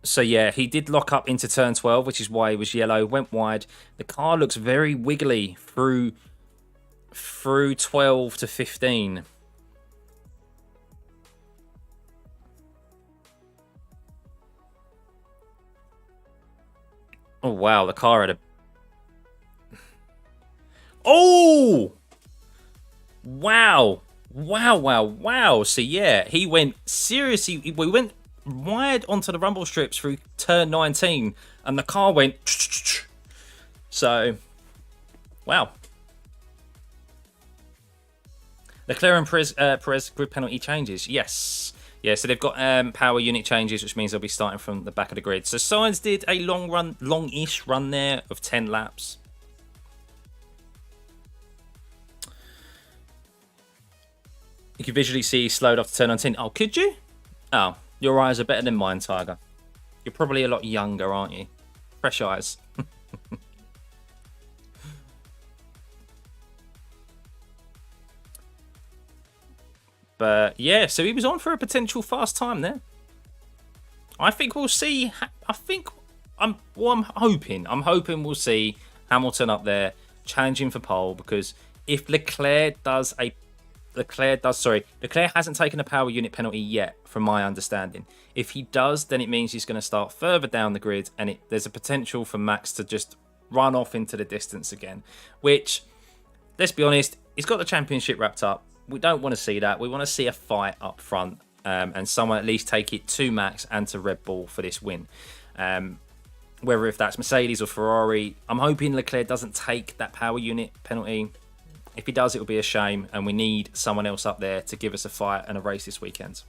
So yeah, he did lock up into turn 12, which is why he was yellow, went wide. The car looks very wiggly through 12 to 15. Oh, wow, the car had a... Oh! Wow. Wow. So, yeah, he went seriously... We went wide onto the rumble strips through turn 19, and the car went... So, wow. Leclerc and Perez grid penalty changes. Yes. Yeah, so they've got power unit changes, which means they'll be starting from the back of the grid. So Sainz did a long-ish run there of 10 laps. You can visually see he slowed off to turn 19. Oh, could you? Oh, your eyes are better than mine, Tiger. You're probably a lot younger, aren't you? Fresh eyes. But yeah, so he was on for a potential fast time there. I think we'll see. I think I'm hoping we'll see Hamilton up there challenging for pole, because if Leclerc hasn't taken a power unit penalty yet, from my understanding. If he does, then it means he's going to start further down the grid, and there's a potential for Max to just run off into the distance again, which, let's be honest, he's got the championship wrapped up. We don't want to see that. We want to see a fight up front, and someone at least take it to Max and to Red Bull for this win. Whether if that's Mercedes or Ferrari, I'm hoping Leclerc doesn't take that power unit penalty. If he does, it will be a shame, and we need someone else up there to give us a fight and a race this weekend.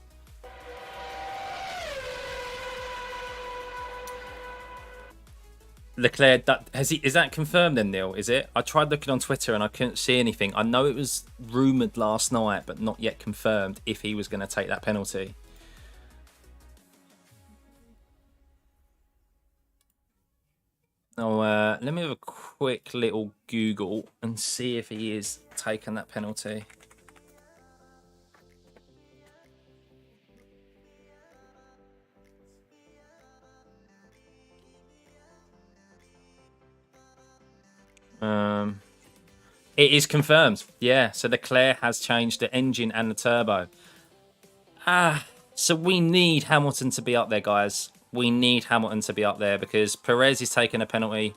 Leclerc, is that confirmed then, Neil? Is it? I tried looking on Twitter and I couldn't see anything. I know it was rumoured last night, but not yet confirmed if he was going to take that penalty. Oh, let me have a quick little Google and see if he is taking that penalty. It is confirmed. Yeah, so Leclerc has changed the engine and the turbo. So we need Hamilton to be up there, guys. We need Hamilton to be up there because Perez is taking a penalty.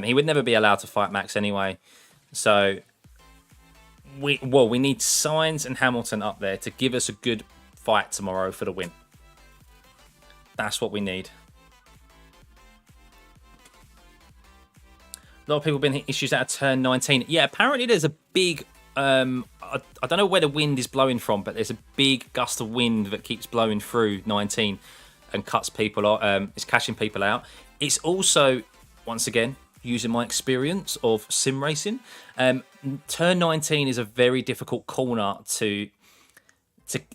He would never be allowed to fight Max anyway. So we need Sainz and Hamilton up there to give us a good fight tomorrow for the win. That's what we need. A lot of people have been hitting issues out of turn 19. Yeah, apparently there's a big... I don't know where the wind is blowing from, but there's a big gust of wind that keeps blowing through 19 and cuts people out. It's catching people out. It's also, once again, using my experience of sim racing. Turn 19 is a very difficult corner to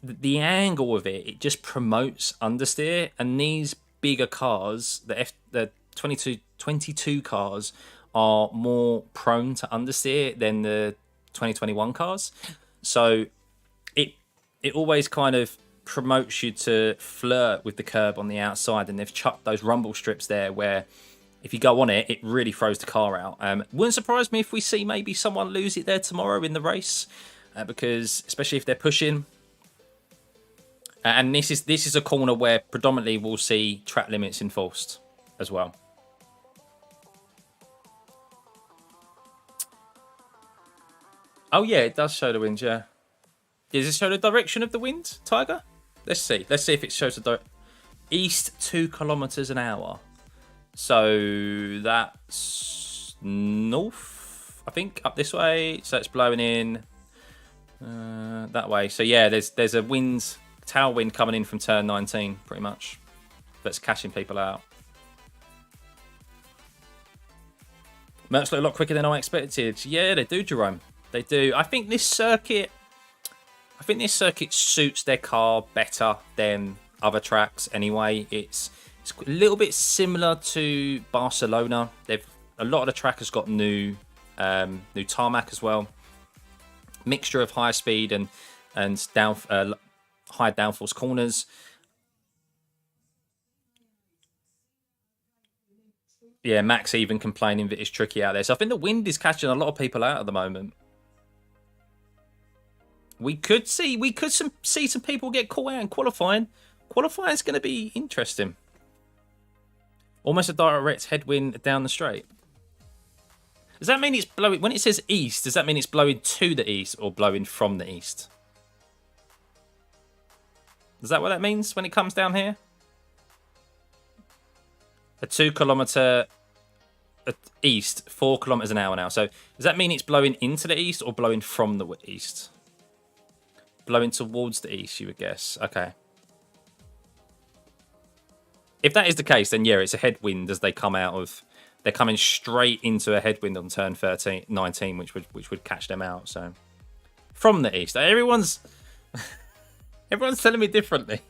the angle of it. It just promotes understeer, and these bigger cars, the 22 cars, are more prone to understeer than the 2021 cars. So it always kind of promotes you to flirt with the curb on the outside, and they've chucked those rumble strips there where if you go on it, it really throws the car out. Wouldn't surprise me if we see maybe someone lose it there tomorrow in the race, because especially if they're pushing. And this is a corner where predominantly we'll see track limits enforced as well. Oh yeah, it does show the wind, yeah. Does it show the direction of the wind, Tiger? Let's see. Let's see if it shows the east 2 kilometers an hour. So that's north, I think, up this way. So it's blowing in that way. So yeah, there's a tailwind coming in from turn 19, pretty much, that's catching people out. Mercs look a lot quicker than I expected. Yeah, they do, Jerome. They do. I think this circuit suits their car better than other tracks anyway. It's a little bit similar to Barcelona. A lot of the track has got new tarmac as well. Mixture of high speed and high downforce corners. Yeah, Max even complaining that it's tricky out there. So I think the wind is catching a lot of people out at the moment. We could see some people get caught out in qualifying. Qualifying is going to be interesting. Almost a direct headwind down the straight. Does that mean it's blowing... When it says east, does that mean it's blowing to the east or blowing from the east? Is that what that means when it comes down here? A 2 kilometer east, 4 kilometers an hour now. So does that mean it's blowing into the east or blowing from the east? Blowing towards the east, you would guess. Okay. If that is the case, then yeah, it's a headwind as they come out of... They're coming straight into a headwind on turn 19, which would catch them out. So from the east, everyone's telling me differently.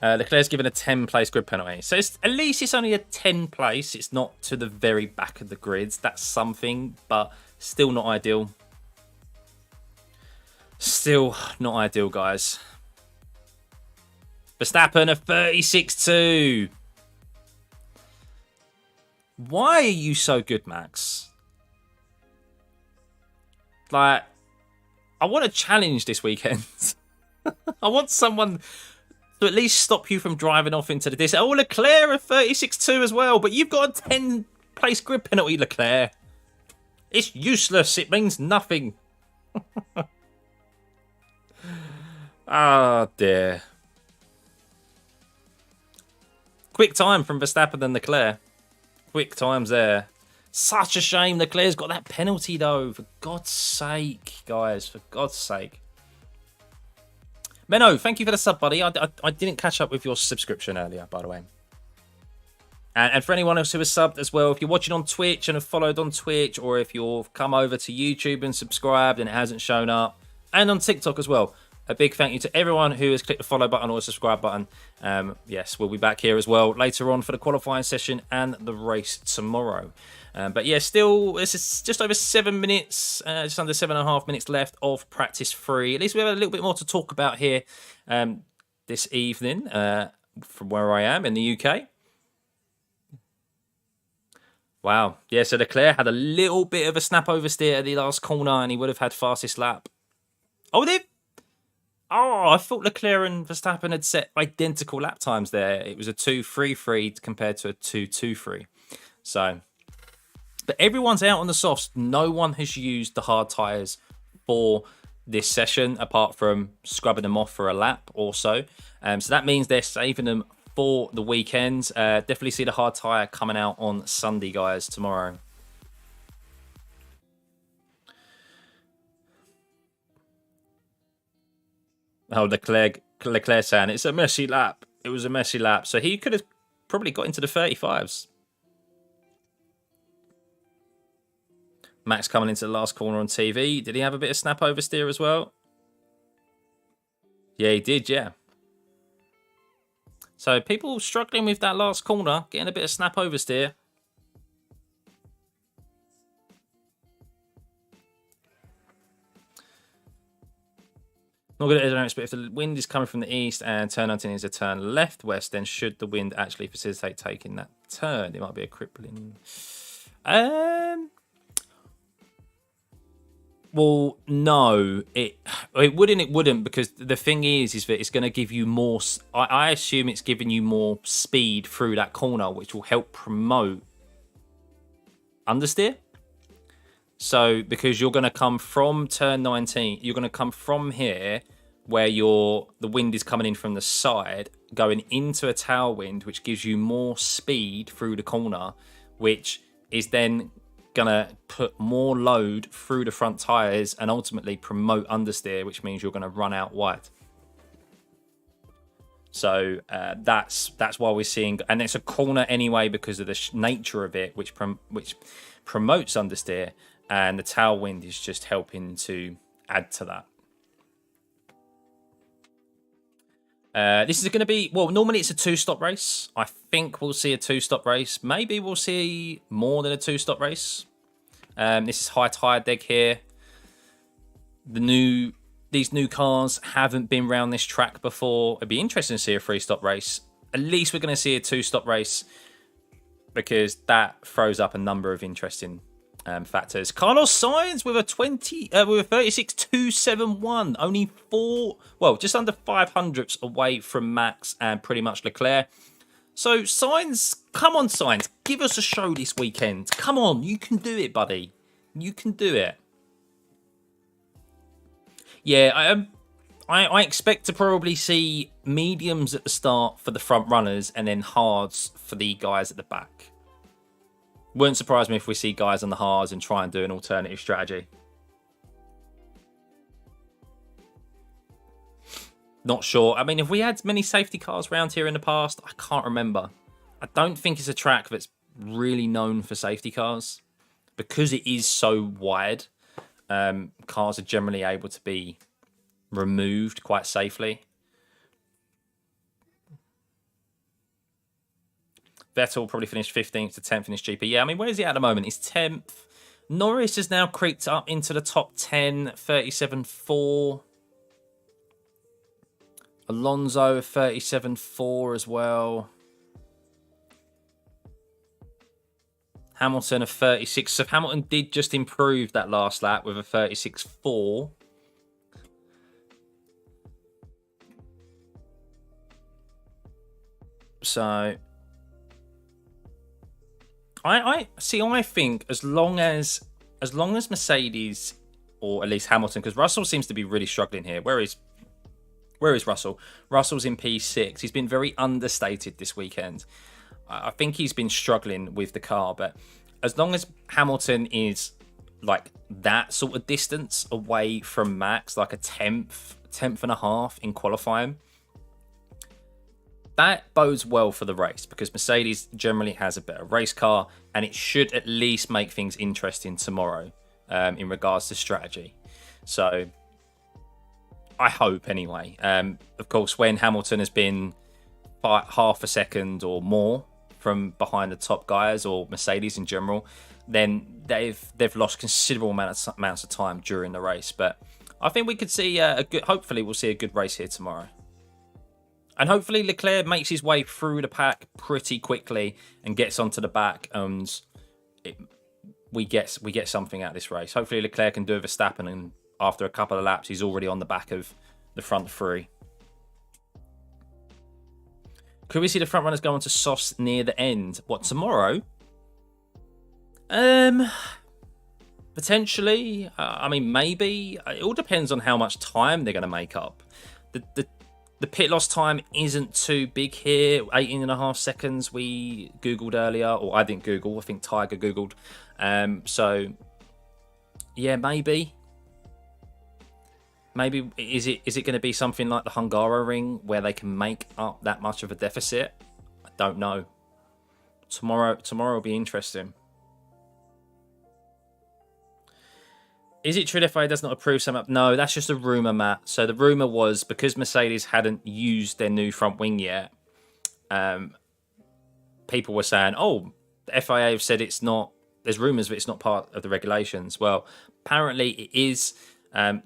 Leclerc's given a 10-place grid penalty. So at least it's only a 10-place. It's not to the very back of the grids. That's something, but still not ideal. Still not ideal, guys. Verstappen a 36.2. Why are you so good, Max? Like, I want a challenge this weekend. I want someone to at least stop you from driving off into the distance. Oh, Leclerc a 36.2 as well, but you've got a 10-place grid penalty, Leclerc. It's useless. It means nothing. Oh, dear. Quick time from Verstappen and Leclerc. Quick times there. Such a shame Leclerc's got that penalty, though. For God's sake, guys. For God's sake. Menno, thank you for the sub, buddy. I didn't catch up with your subscription earlier, by the way. And for anyone else who has subbed as well, if you're watching on Twitch and have followed on Twitch, or if you've come over to YouTube and subscribed and it hasn't shown up, and on TikTok as well, a big thank you to everyone who has clicked the follow button or the subscribe button. Yes, we'll be back here as well later on for the qualifying session and the race tomorrow. But yeah, still, this is just over 7 minutes, just under 7.5 minutes left of practice 3. At least we have a little bit more to talk about here this evening from where I am in the UK. Wow. Yeah, so Leclerc had a little bit of a snap oversteer at the last corner and he would have had fastest lap. Oh, did? Oh, I thought Leclerc and Verstappen had set identical lap times there. It was a 2.33 compared to a 2.23. So, but everyone's out on the softs. No one has used the hard tyres for this session apart from scrubbing them off for a lap or so. So that means they're saving them for the weekend. Definitely see the hard tyre coming out on Sunday, guys, tomorrow. Oh, Leclerc saying it's a messy lap. It was a messy lap. So he could have probably got into the 35s. Max coming into the last corner on TV. Did he have a bit of snap oversteer as well? Yeah, he did, yeah. So people struggling with that last corner, getting a bit of snap oversteer. Not good at aerodynamics, but if the wind is coming from the east and turn 19 is a turn left-west, then should the wind actually facilitate taking that turn? It might be a crippling... Well, no, it wouldn't, because the thing is that it's going to give you more. I assume it's giving you more speed through that corner, which will help promote understeer. So, because you're going to come from turn 19, you're going to come from here where the wind is coming in from the side, going into a tailwind, which gives you more speed through the corner, which is then gonna put more load through the front tires and ultimately promote understeer, which means you're gonna run out wide. So that's why we're seeing, and it's a corner anyway because of the nature of it, which promotes understeer, and the tailwind is just helping to add to that. This is going to be, well, normally it's a 2-stop race. I think we'll see a 2-stop race. Maybe we'll see more than a 2-stop race. This is high tire deck here. These new cars haven't been around this track before. It'd be interesting to see a 3-stop race. At least we're going to see a 2-stop race because that throws up a number of interesting factors. Carlos Sainz with a 36.271, only just under 500ths away from Max and pretty much Leclerc. So Sainz, come on Sainz, give us a show this weekend. Come on, you can do it, buddy. You can do it. Yeah, I expect to probably see mediums at the start for the front runners and then hards for the guys at the back. Wouldn't surprise me if we see guys on the hards and try and do an alternative strategy. Not sure. I mean, have we had many safety cars around here in the past? I can't remember. I don't think it's a track that's really known for safety cars. Because it is so wide, cars are generally able to be removed quite safely. Vettel probably finished 15th to 10th in his GP. Yeah, I mean, where is he at the moment? He's 10th. Norris has now creeped up into the top 10, 37.4. Alonso 37.4 as well. Hamilton a 36. So Hamilton did just improve that last lap with a 36.4. So I think as long as Mercedes, or at least Hamilton, because Russell seems to be really struggling here. Where is Russell? Russell's in P6. He's been very understated this weekend. I think he's been struggling with the car, but as long as Hamilton is like that sort of distance away from Max, like a tenth and a half in qualifying, that bodes well for the race, because Mercedes generally has a better race car, and it should at least make things interesting tomorrow in regards to strategy. So I hope anyway. Of course, when Hamilton has been half a second or more from behind the top guys, or Mercedes in general, then they've lost considerable amounts of time during the race. But I think we could see hopefully we'll see a good race here tomorrow. And hopefully Leclerc makes his way through the pack pretty quickly and gets onto the back, and we get something out of this race. Hopefully Leclerc can do a Verstappen, and after a couple of laps he's already on the back of the front three. Could we see the front runners go on to softs near the end? What, tomorrow? Potentially. I mean, maybe. It all depends on how much time they're going to make up. The pit loss time isn't too big here. 18.5 seconds we Googled earlier. Or I didn't Google. I think Tiger Googled. So, yeah, maybe. Maybe is it going to be something like the Hungaroring where they can make up that much of a deficit? I don't know. Tomorrow will be interesting. Is it true that FIA does not approve some up? No, that's just a rumour, Matt. So the rumour was because Mercedes hadn't used their new front wing yet, people were saying, oh, the FIA have said it's not, there's rumours that it's not part of the regulations. Well, apparently it is.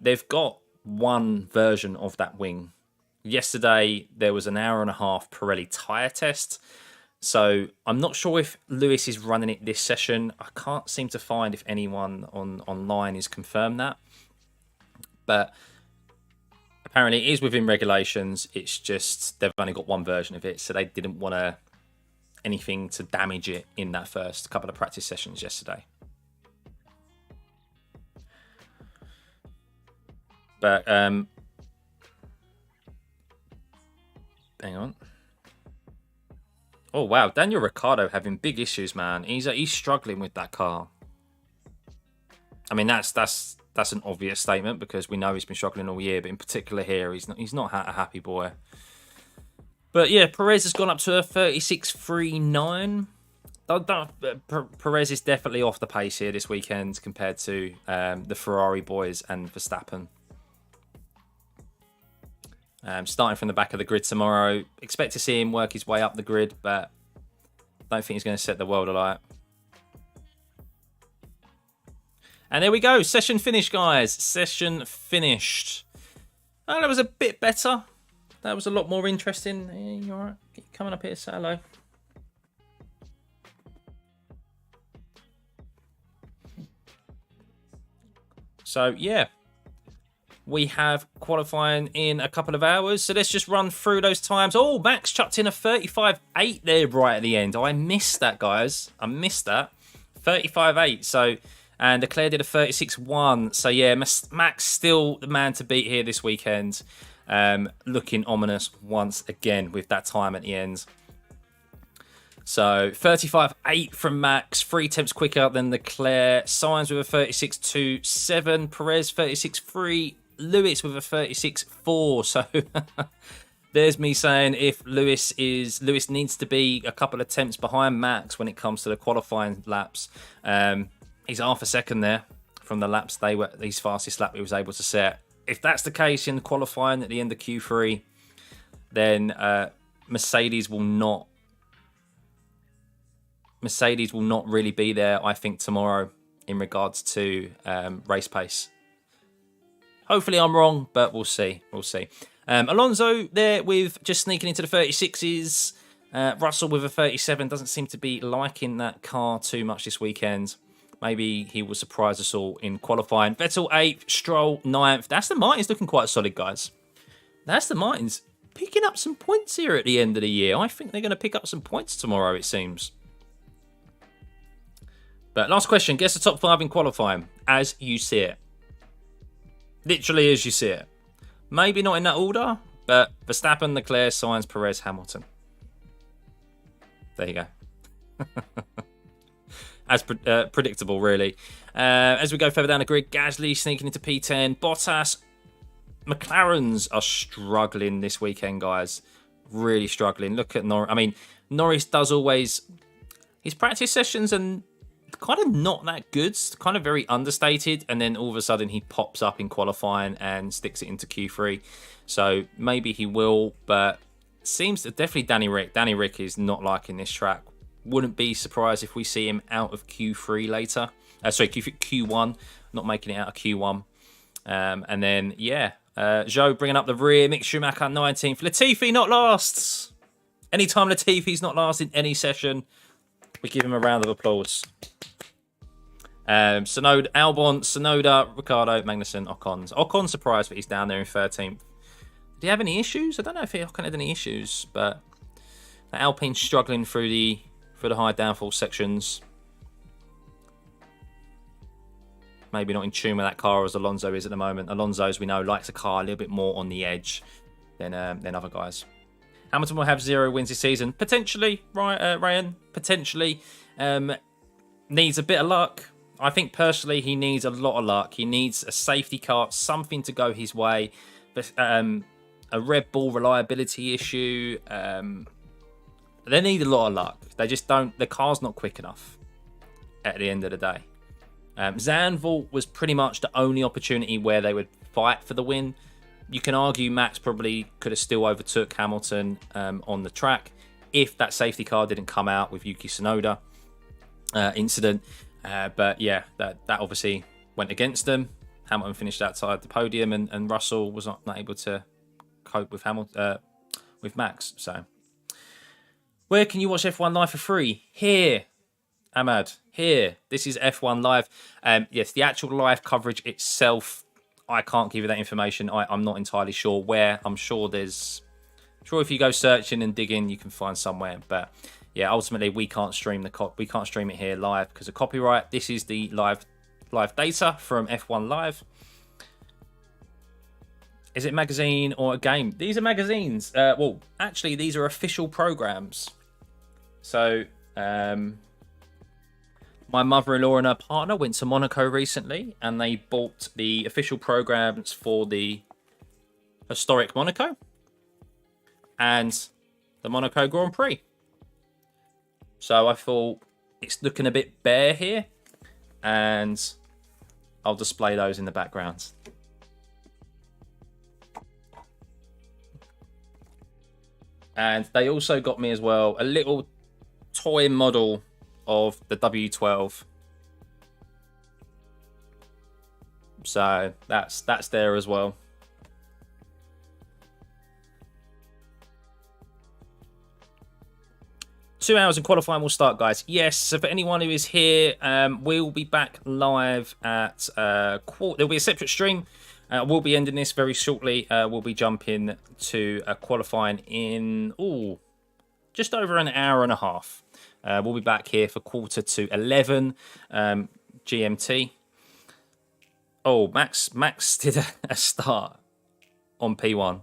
They've got one version of that wing. Yesterday, there was an hour and a half Pirelli tyre test. So I'm not sure if Lewis is running it this session. I can't seem to find if anyone online has confirmed that. But apparently it is within regulations. It's just they've only got one version of it. So they didn't want anything to damage it in that first couple of practice sessions yesterday. But hang on. Oh wow, Daniel Ricciardo having big issues, man. He's struggling with that car. I mean, that's an obvious statement because we know he's been struggling all year, but in particular here, he's not a happy boy. But yeah, Perez has gone up to a 36.39. Perez is definitely off the pace here this weekend compared to the Ferrari boys and Verstappen. Starting from the back of the grid tomorrow. Expect to see him work his way up the grid, but don't think he's going to set the world alight. And there we go. Session finished, guys. Session finished. Oh, that was a bit better. That was a lot more interesting. Hey, you all right? Coming up here, say hello. So, yeah. We have qualifying in a couple of hours. So let's just run through those times. Oh, Max chucked in a 35.8 there right at the end. Oh, I missed that, guys. I missed that. 35.8. So, and Leclerc did a 36.1. So, yeah, Max still the man to beat here this weekend. Looking ominous once again with that time at the end. So 35.8 from Max, 3 tenths quicker than Leclerc. Sainz with a 36.27. Perez 36.3. Lewis with a 36.4. So there's me saying if Lewis needs to be a couple of tenths behind Max when it comes to the qualifying laps. He's half a second there from the laps his fastest lap he was able to set. If that's the case in the qualifying at the end of Q3, then Mercedes will not really be there, I think, tomorrow in regards to race pace. Hopefully I'm wrong, but we'll see. Alonso there with just sneaking into the 36s. Russell with a 37 doesn't seem to be liking that car too much this weekend. Maybe he will surprise us all in qualifying. Vettel 8th, Stroll 9th. That's the Martins looking quite solid, guys. That's the Martins picking up some points here at the end of the year. I think they're going to pick up some points tomorrow, it seems. But last question, guess the top 5 in qualifying as you see it. Literally as you see it. Maybe not in that order, but Verstappen, Leclerc, Sainz, Perez, Hamilton. There you go. As predictable, really. As we go further down the grid, Gasly sneaking into P10. Bottas. McLarens are struggling this weekend, guys. Really struggling. Look at Norris. I mean, Norris does always... His practice sessions and kind of not that good. Kind of very understated. And then all of a sudden he pops up in qualifying and sticks it into Q3. So maybe he will, but seems that definitely Danny Rick. Danny Rick is not liking this track. Wouldn't be surprised if we see him out of Q3 later. Sorry, Q1. Not making it out of Q1. And then, yeah. Joe bringing up the rear. Mick Schumacher 19th. Latifi not last. Anytime Latifi's not last in any session, we give him a round of applause. Albon, Tsunoda, Ricciardo, Magnussen, Ocon surprised that he's down there in 13th. Did he have any issues? I don't know if Ocon had any issues, but Alpine's struggling through the high downfall sections. Maybe not in tune with that car as Alonso is at the moment. Alonso, as we know, likes a car a little bit more on the edge than other guys. Hamilton will have 0 wins this season. Potentially, right, Ryan? Potentially. Needs a bit of luck. I think personally he needs a lot of luck. He needs a safety car, something to go his way. But a Red Bull reliability issue. They need a lot of luck. They just don't... The car's not quick enough at the end of the day. Zandvoort was pretty much the only opportunity where they would fight for the win. You can argue Max probably could have still overtook Hamilton on the track if that safety car didn't come out with Yuki Tsunoda incident. But yeah, that obviously went against them. Hamilton finished outside the podium, and Russell was not able to cope with with Max. So, where can you watch F1 live for free? Here. Ahmad, here. This is F1 Live. Yes, the actual live coverage itself, I can't give you that information. I'm not entirely sure where. I'm sure there's... if you go searching and digging, you can find somewhere. But yeah, ultimately, we can't stream it here live because of copyright. This is the live data from F1 Live. Is it magazine or a game? These are magazines. Well, actually, these are official programs. So... my mother-in-law and her partner went to Monaco recently, and they bought the official programs for the historic Monaco and the Monaco Grand Prix. So I thought it's looking a bit bare here, and I'll display those in the background. And they also got me as well a little toy model of the W12. So that's there as well. Two hours in qualifying will start, guys. Yes, so for anyone who is here, we'll be back live at there'll be a separate stream. We'll be ending this very shortly. We'll be jumping to qualifying in just over an hour and a half. We'll be back here for 11:15 GMT. Oh, Max did a start on P1.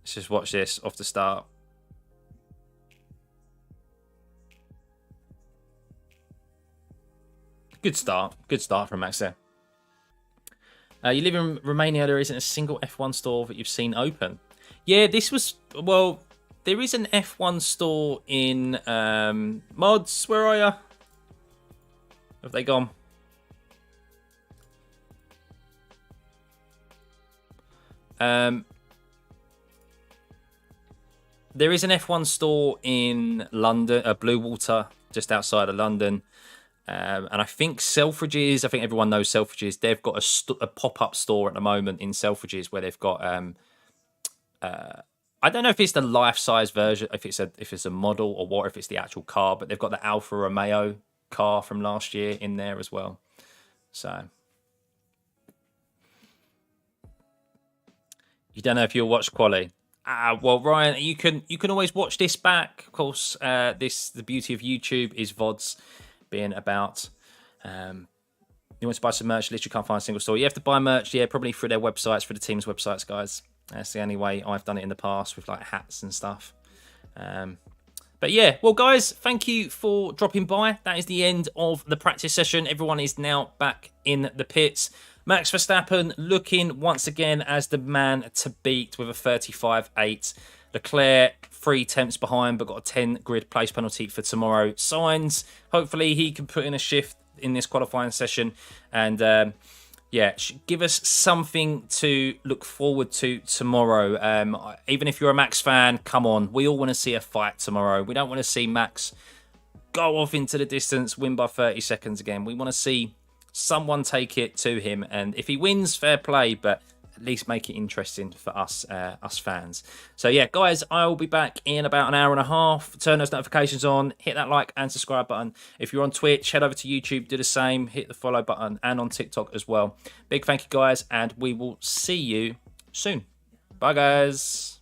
Let's just watch this off the start. Good start from Max there. You live in Romania, there isn't a single F1 store that you've seen open. Yeah, this was... Well, there is an F1 store in... Mods, where are you? Have they gone? There is an F1 store in London, Blue Water, just outside of London. And I think Selfridges, I think everyone knows Selfridges. They've got a pop-up store at the moment in Selfridges where they've got I don't know if it's the life-size version, if it's a model or what, if it's the actual car, but they've got the Alfa Romeo car from last year in there as well. So you don't know if you'll watch quali. Well, Ryan, you can always watch this back. Of course, the beauty of YouTube is VODs being about. You want to buy some merch, literally can't find a single store. You have to buy merch, yeah, probably through their websites, through the team's websites, guys. That's the only way I've done it in the past with like hats and stuff. But yeah, well, guys, thank you for dropping by. That is the end of the practice session. Everyone is now back in the pits. Max Verstappen looking once again as the man to beat with a 35.8. Leclerc 3 tenths behind, but got a 10 grid place penalty for tomorrow. Sainz, hopefully he can put in a shift in this qualifying session and yeah, give us something to look forward to tomorrow. Even if you're a Max fan, come on. We all want to see a fight tomorrow. We don't want to see Max go off into the distance, win by 30 seconds again. We want to see someone take it to him. And if he wins, fair play, but at least make it interesting for us fans. So yeah, guys, I will be back in about an hour and a half. Turn those notifications on, hit that like and subscribe button. If you're on Twitch, head over to YouTube, do the same, hit the follow button, and on TikTok as well. Big thank you, guys, and we will see you soon. Bye, guys.